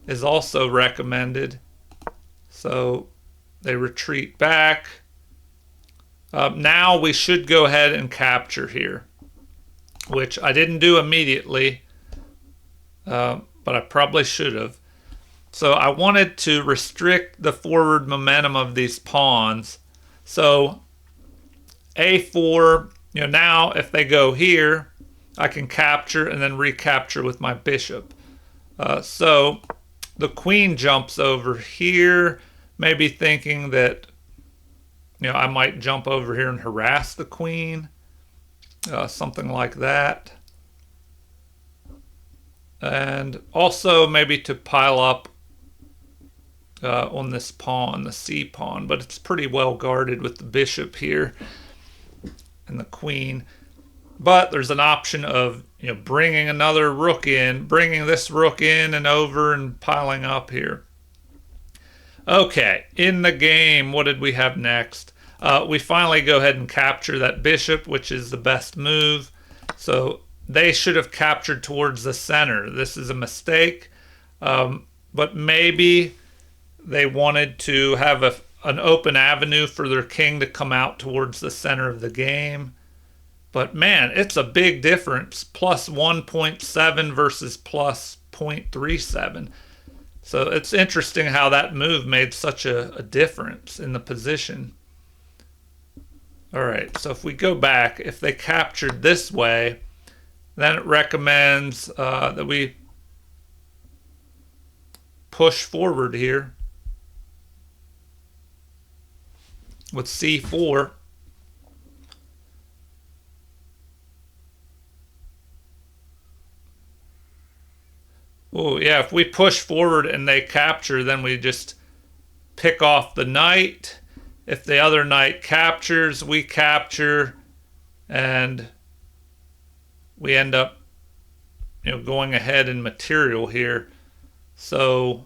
is also recommended. So they retreat back. Now we should go ahead and capture here, which I didn't do immediately, but I probably should have. So I wanted to restrict the forward momentum of these pawns. So a4, now if they go here, I can capture and then recapture with my bishop. So the queen jumps over here, maybe thinking that, I might jump over here and harass the queen, something like that. And also maybe to pile up on this pawn, the c pawn, but it's pretty well guarded with the bishop here and the queen. But there's an option of bringing another rook in, bringing this rook in and over and piling up here. Okay, in the game, what did we have next? We finally go ahead and capture that bishop, which is the best move. So they should have captured towards the center. This is a mistake, but maybe they wanted to have an open avenue for their king to come out towards the center of the game. But man, it's a big difference. Plus 1.7 versus plus 0.37. So it's interesting how that move made such a difference in the position. All right, so if we go back, if they captured this way, then it recommends that we push forward here with c4. Oh, yeah, if we push forward and they capture, then we just pick off the knight. If the other knight captures, we capture, and we end up, going ahead in material here. So,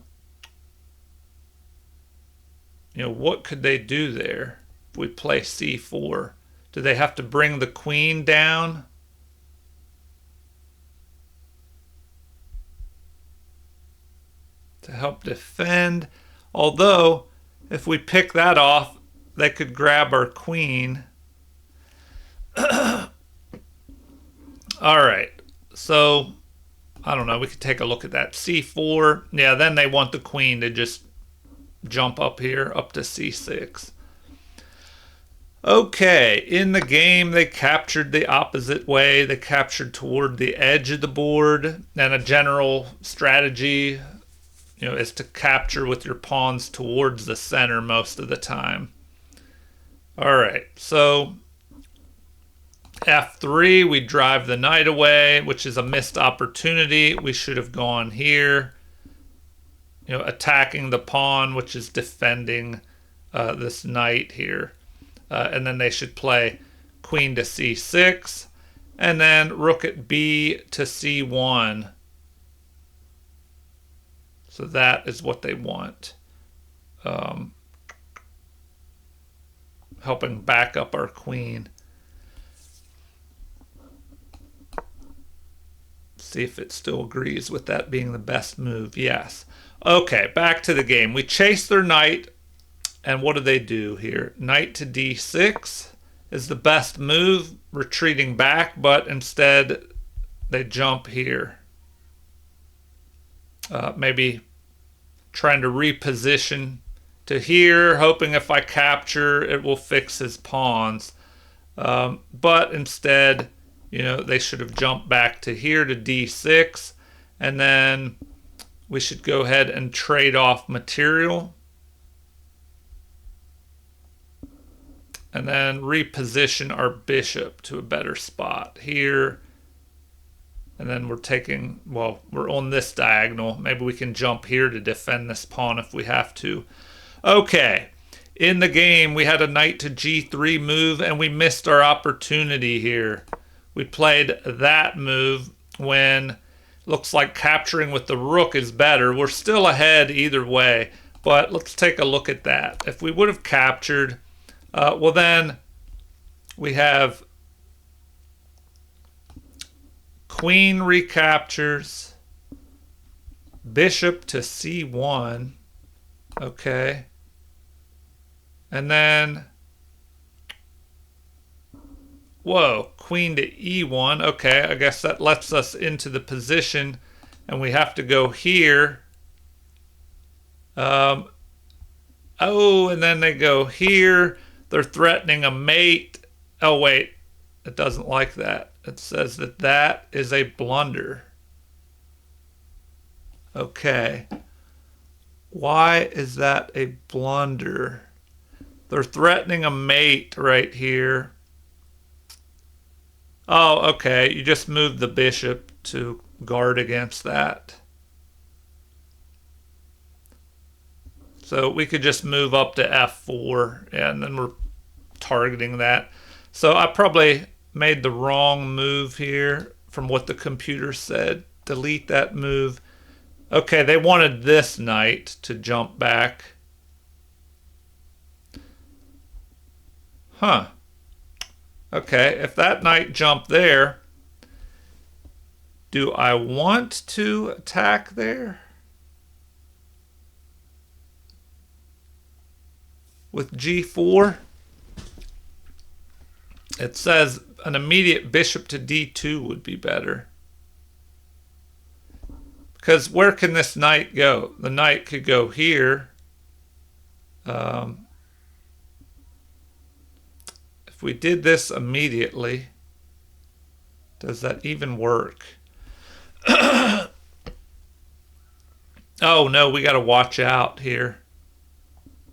what could they do there if we play c4? Do they have to bring the queen down? To help defend. Although, if we pick that off, they could grab our queen. All right, so I don't know, we could take a look at that. c4, yeah, then they want the queen to just jump up here, up to c6. Okay, in the game, they captured the opposite way. They captured toward the edge of the board, and a general strategy, is to capture with your pawns towards the center most of the time. All right, so F3, we drive the knight away, which is a missed opportunity. We should have gone here, attacking the pawn, which is defending this knight here. And then they should play queen to c6, and then rook at b to c1. So that is what they want. Helping back up our queen. See if it still agrees with that being the best move. Yes. Okay, back to the game. We chase their knight, and what do they do here? Knight to d6 is the best move, retreating back, but instead they jump here. Maybe trying to reposition to here, hoping if I capture, it will fix his pawns. But instead, they should have jumped back to here to d6, and then we should go ahead and trade off material. And then reposition our bishop to a better spot here. And then we're on this diagonal. Maybe we can jump here to defend this pawn if we have to. Okay, in the game, we had a knight to g3 move, and we missed our opportunity here. We played that move when looks like capturing with the rook is better. We're still ahead either way, but let's take a look at that. If we would have captured, well then we have queen recaptures, bishop to c1, okay, and then whoa, queen to e1. Okay, I guess that lets us into the position, and we have to go here. Oh, and then they go here. They're threatening a mate. Oh, wait, it doesn't like that. It says that that is a blunder. Okay. Why is that a blunder? They're threatening a mate right here. Oh, okay. You just moved the bishop to guard against that. So we could just move up to f4, and then we're targeting that. So I probably made the wrong move here from what the computer said. Delete that move. Okay, they wanted this knight to jump back. Huh. Okay, if that knight jumped there, do I want to attack there? With g4, it says an immediate bishop to d2 would be better. Because where can this knight go? The knight could go here. If we did this immediately, does that even work? Oh no, we got to watch out here.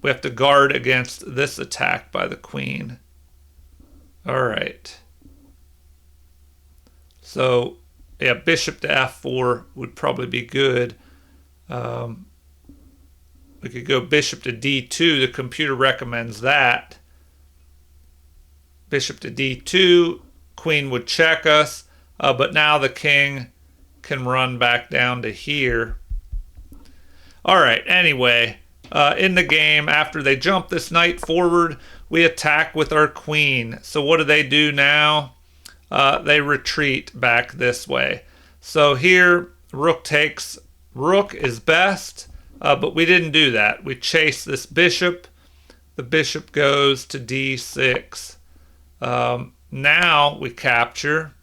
We have to guard against this attack by the queen. All right. So, yeah, bishop to f4 would probably be good. We could go bishop to d2. The computer recommends that. Bishop to d2. Queen would check us. But now the king can run back down to here. All right, anyway. In the game, after they jump this knight forward, we attack with our queen. So what do now? They retreat back this way. So here, rook takes. Rook is best, but we didn't do that. We chase this bishop. The bishop goes to d6. Now we capture.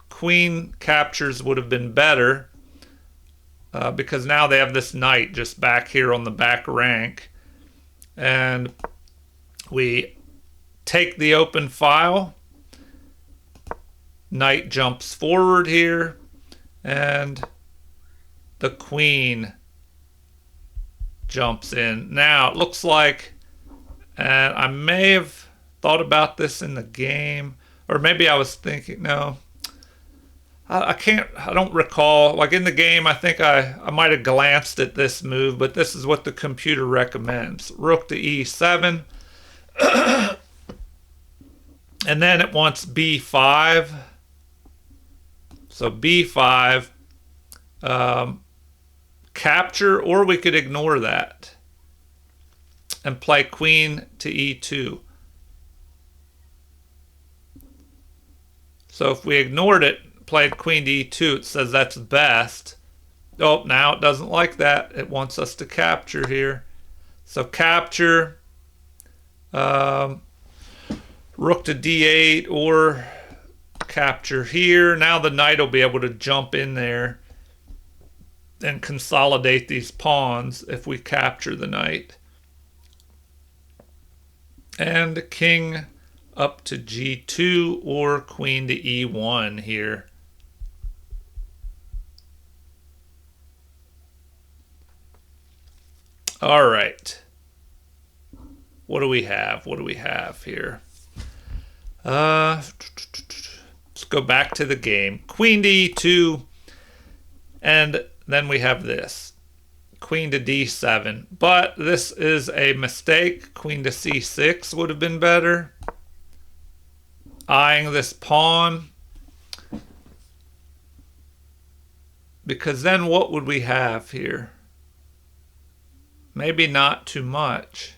Queen captures would have been better. Because now they have this knight just back here on the back rank. And we take the open file. Knight jumps forward here, and the queen jumps in. Now, it looks like, and I may have thought about this in the game, or maybe I was thinking, no, I don't recall. Like in the game, I think I might have glanced at this move, but this is what the computer recommends. Rook to e7. And then it wants b5. So b5, capture, or we could ignore that and play queen to e2. So if we ignored it, played queen to e2, it says that's best. Oh, now it doesn't like that. It wants us to capture here. So capture, rook to d8, or capture here. Now the knight will be able to jump in there and consolidate these pawns if we capture the knight. And king up to g2, or queen to e1 here. All right. What do we have? What do we have here? Let's go back to the game. Queen to e2, and then we have this. Queen to d7. But this is a mistake. Queen to c6 would have been better. Eyeing this pawn. Because then what would we have here? Maybe not too much.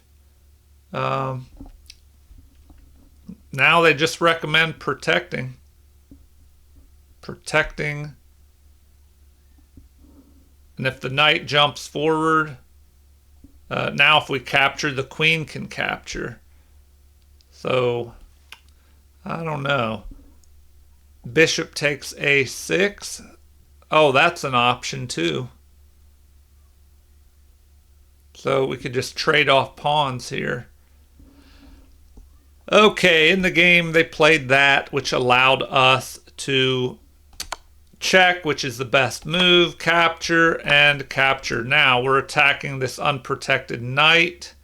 Now they just recommend protecting. Protecting. And if the knight jumps forward, now if we capture, the queen can capture. So, I don't know. Bishop takes a6. Oh, that's an option too. So we could just trade off pawns here. Okay, in the game they played that, which allowed us to check, which is the best move, capture, and capture. Now we're attacking this unprotected knight.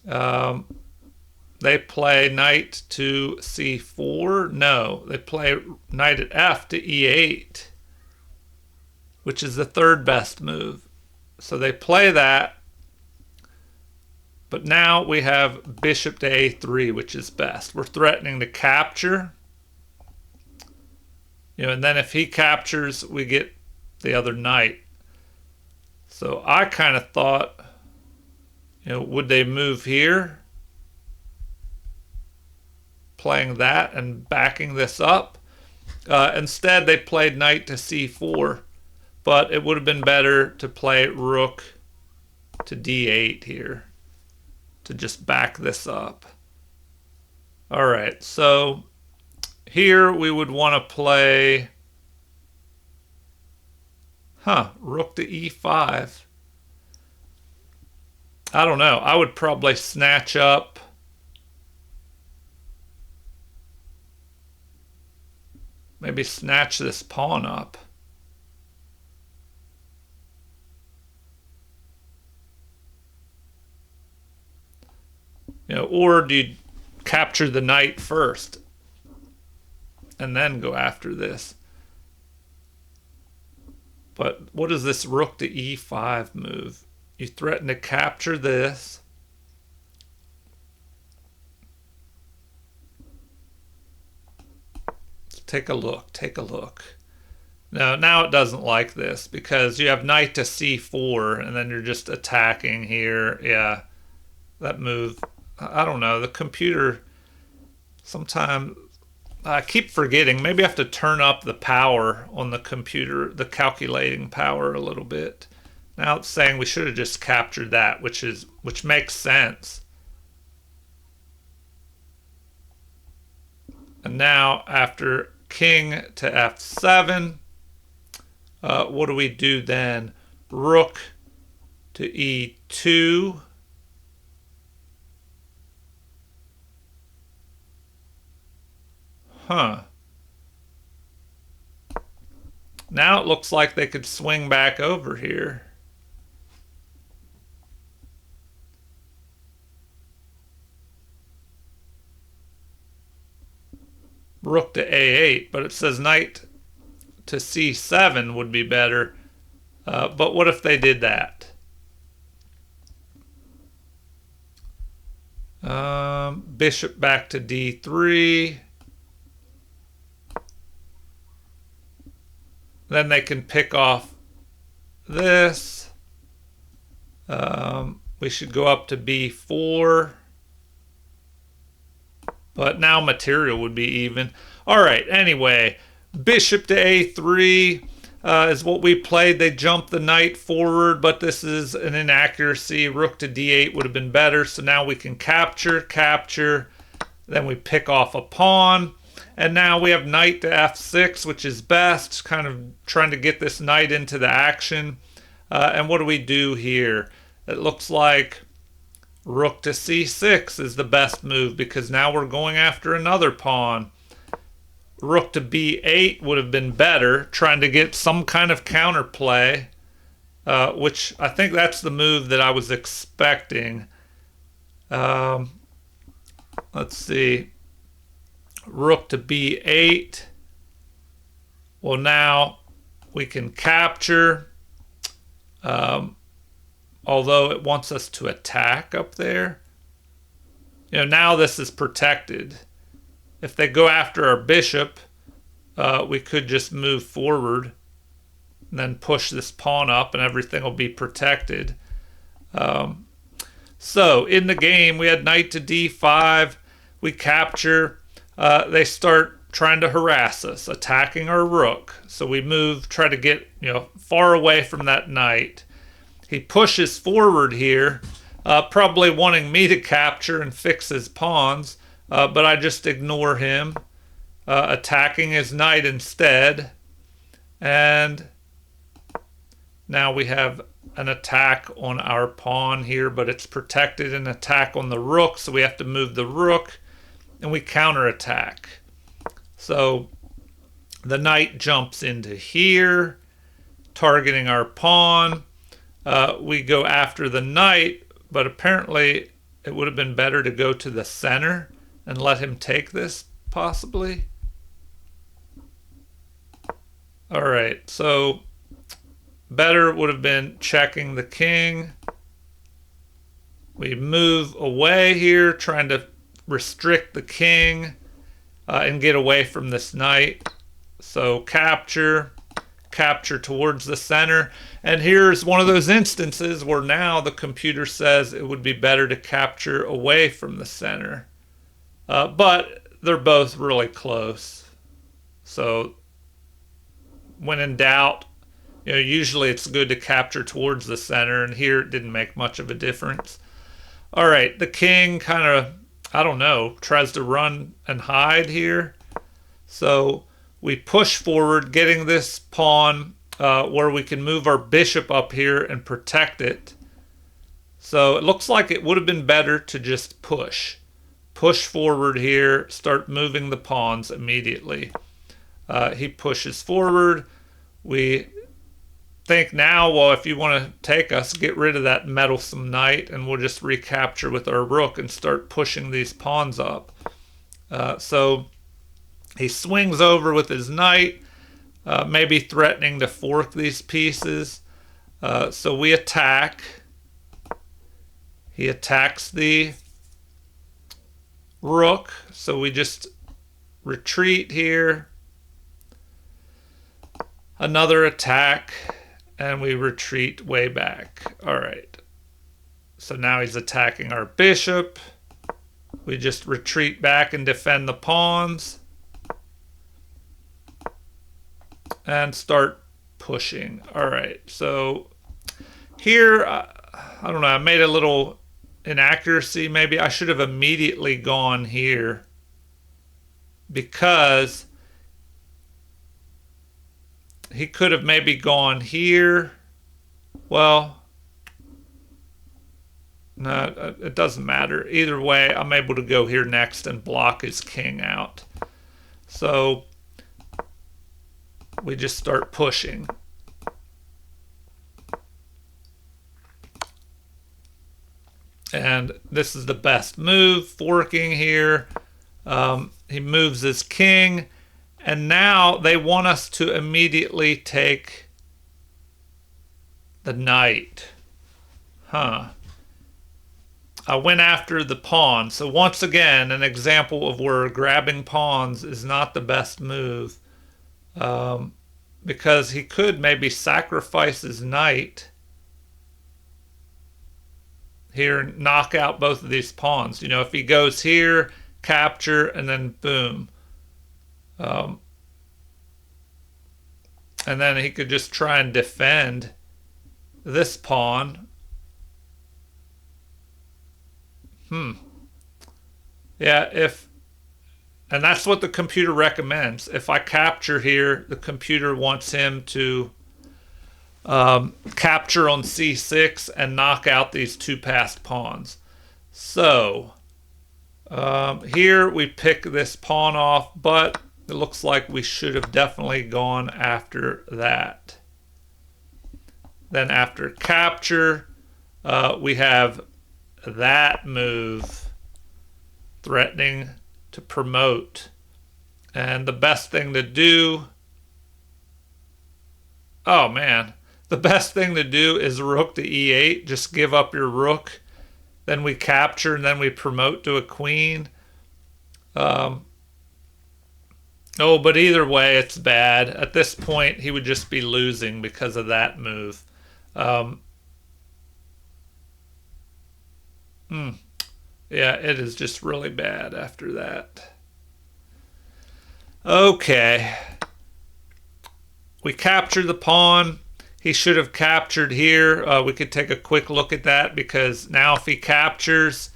They play knight to c4. No, they play knight at f to e8, which is the third best move. So they play that. But now we have bishop to a3, which is best. We're threatening to capture. And then if he captures, we get the other knight. So I kind of thought, would they move here? Playing that and backing this up. Instead, they played knight to c4. But it would have been better to play rook to d8 here, to just back this up. All right, so here we would want to play, rook to e5. I don't know. I would probably snatch up. Maybe snatch this pawn up. Or do you capture the knight first and then go after this? But what is this rook to e5 move? You threaten to capture this. Take a look, take a look. Now it doesn't like this because you have knight to c4 and then you're just attacking here. Yeah, that move, I don't know. The computer, sometimes I keep forgetting. Maybe I have to turn up the power on the computer, the calculating power a little bit. Now it's saying we should have just captured that, which makes sense. And now after king to f7, what do we do then? Rook to e2. Huh. Now it looks like they could swing back over here. Rook to a8, but it says knight to c7 would be better. But what if they did that? Bishop back to d3. Then they can pick off this. We should go up to b4. But now material would be even. All right, anyway, bishop to a3 is what we played. They jumped the knight forward, but this is an inaccuracy. Rook to d8 would have been better. So now we can capture. Then we pick off a pawn. And now we have knight to f6, which is best. Kind of trying to get this knight into the action. And what do we do here? It looks like rook to c6 is the best move because now we're going after another pawn. Rook to b8 would have been better, trying to get some kind of counterplay, which I think that's the move that I was expecting. Let's see. Rook to b8. Well, now we can capture. Although it wants us to attack up there. Now this is protected. If they go after our bishop, we could just move forward and then push this pawn up and everything will be protected. So in the game, we had knight to d5. We capture. They start trying to harass us, attacking our rook. So we move, try to get far away from that knight. He pushes forward here, probably wanting me to capture and fix his pawns, but I just ignore him, attacking his knight instead. And now we have an attack on our pawn here, but it's protected, an attack on the rook, so we have to move the rook, and we counterattack. So the knight jumps into here, targeting our pawn. We go after the knight, but apparently it would have been better to go to the center and let him take this, possibly. All right, so better would have been checking the king. We move away here, trying to restrict the king and get away from this knight. So capture towards the center. And here's one of those instances where now the computer says it would be better to capture away from the center. But they're both really close. So when in doubt, usually it's good to capture towards the center, and here it didn't make much of a difference. All right, the king kind of, tries to run and hide here. So we push forward, getting this pawn where we can move our bishop up here and protect it. So it looks like it would have been better to just push forward here, start moving the pawns immediately. He pushes forward. We think now, well, if you want to take us, get rid of that meddlesome knight, and we'll just recapture with our rook and start pushing these pawns up. So he swings over with his knight, maybe threatening to fork these pieces. So we attack. He attacks the rook, so we just retreat here. Another attack, and we retreat way back. All right. So now he's attacking our bishop. We just retreat back and defend the pawns. And start pushing. All right. So here, I don't know, I made a little inaccuracy. Maybe I should have immediately gone here, because he could have maybe gone here. Well, no, it doesn't matter. Either way, I'm able to go here next and block his king out. So we just start pushing. And this is the best move, forking here. He moves his king. And now they want us to immediately take the knight. Huh. I went after the pawn. So once again, an example of where grabbing pawns is not the best move. Because he could maybe sacrifice his knight here and knock out both of these pawns. You know, if he goes here, capture, and then boom. And then he could just try and defend this pawn. Yeah, and that's what the computer recommends. If I capture here, the computer wants him to capture on c6 and knock out these two passed pawns. So here we pick this pawn off, but it looks like we should have definitely gone after that. Then after capture, we have that move, threatening to promote. And the best thing to do, oh man, the best thing to do is rook to e8. Just give up your rook. Then we capture and then we promote to a queen. Oh, but either way, it's bad. At this point, he would just be losing because of that move. Yeah, it is just really bad after that. Okay. We captured the pawn. He should have captured here. We could take a quick look at that because now if he captures,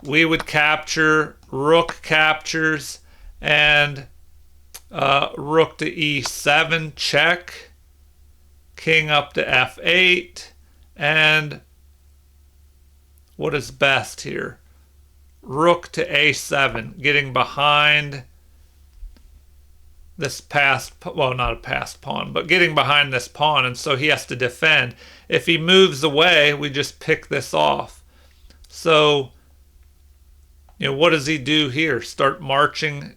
we would capture, rook captures, and rook to e7, check, king up to f8, and what is best here? Rook to a7, getting behind this passed, well, not a passed pawn, but getting behind this pawn, and so he has to defend. If he moves away, we just pick this off. So, you know, what does he do here? Start marching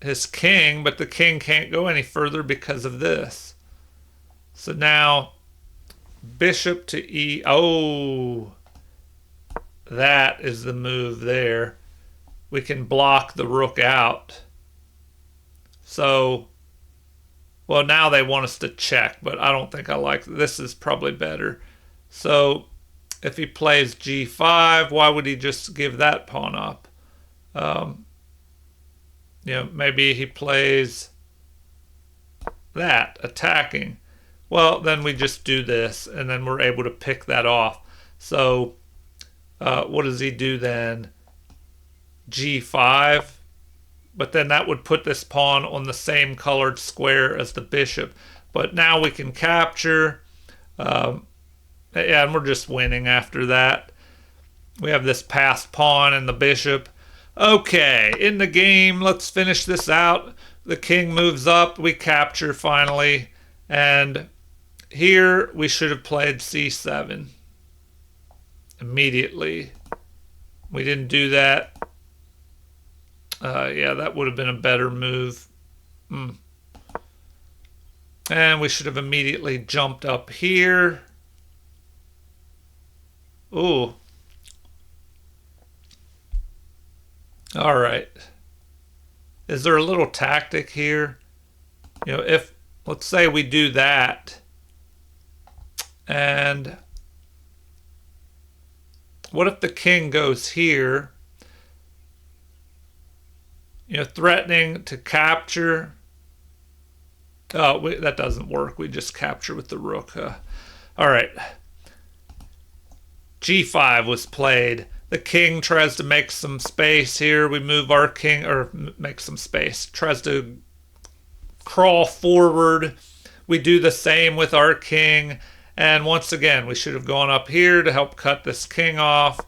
his king, but the king can't go any further because of this. So now, bishop to e, oh, that is the move there. We can block the rook out. So, well, now they want us to check, but I don't think I like this. Is probably better. So, if he plays g5, why would he just give that pawn up? You know, maybe he plays that, attacking. Well, then we just do this, and then we're able to pick that off. So, what does he do then? g5. But then that would put this pawn on the same colored square as the bishop. But now we can capture. Yeah, and we're just winning after that. We have this passed pawn and the bishop. Okay, in the game, let's finish this out. The king moves up. We capture finally. And here we should have played c7 immediately. We didn't do that. Yeah, that would have been a better move. And we should have immediately jumped up here. Ooh. All right. Is there a little tactic here? You know, if, let's say we do that. And what if the king goes here? You know, threatening to capture. Oh, that doesn't work. We just capture with the rook. All right. g5 was played. The king tries to make some space here. We move our king, or make some space. Tries to crawl forward. We do the same with our king. And once again, we should have gone up here to help cut this king off.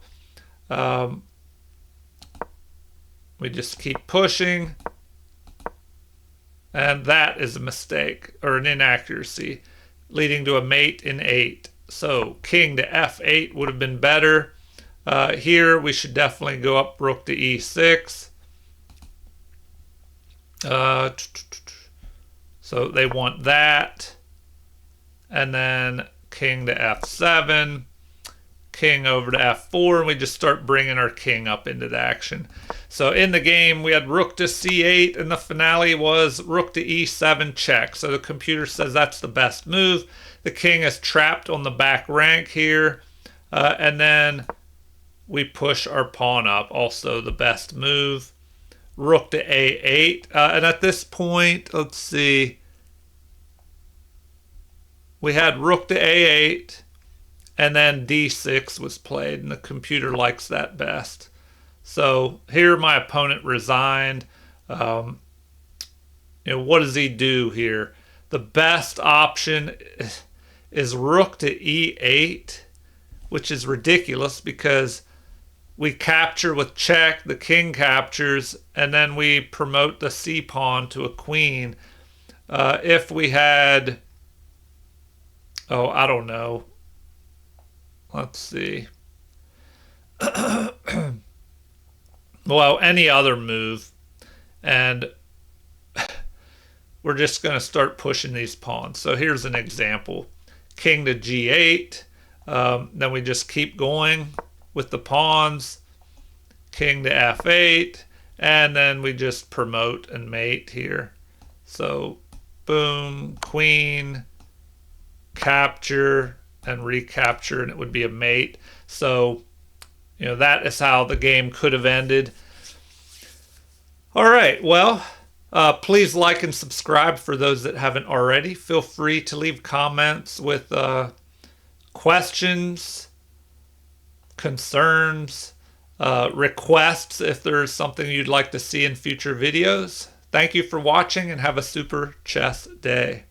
We just keep pushing. And that is a mistake or an inaccuracy, leading to a mate in 8. So king to f8 would have been better. Here we should definitely go up rook to e6. So they want that. And then king to f7. King over to f4, and we just start bringing our king up into the action. So in the game, we had rook to c8, and the finale was rook to e7 check. So the computer says that's the best move. The king is trapped on the back rank here, and then we push our pawn up, also the best move. Rook to a8, and at this point, let's see, we had rook to a8, and then d6 was played, and the computer likes that best. So here my opponent resigned. What does he do here? The best option is rook to e8, which is ridiculous because we capture with check, the king captures, and then we promote the c pawn to a queen. If we had, I don't know. Let's see. Well, any other move. And we're just going to start pushing these pawns. So here's an example. King to g8. Then we just keep going with the pawns. King to f8. And then we just promote and mate here. So boom, queen, capture, and recapture, and it would be a mate. So, that is how the game could have ended. All right, well, please like and subscribe for those that haven't already. Feel free to leave comments with questions, concerns, requests if there's something you'd like to see in future videos. Thank you for watching, and have a super chess day.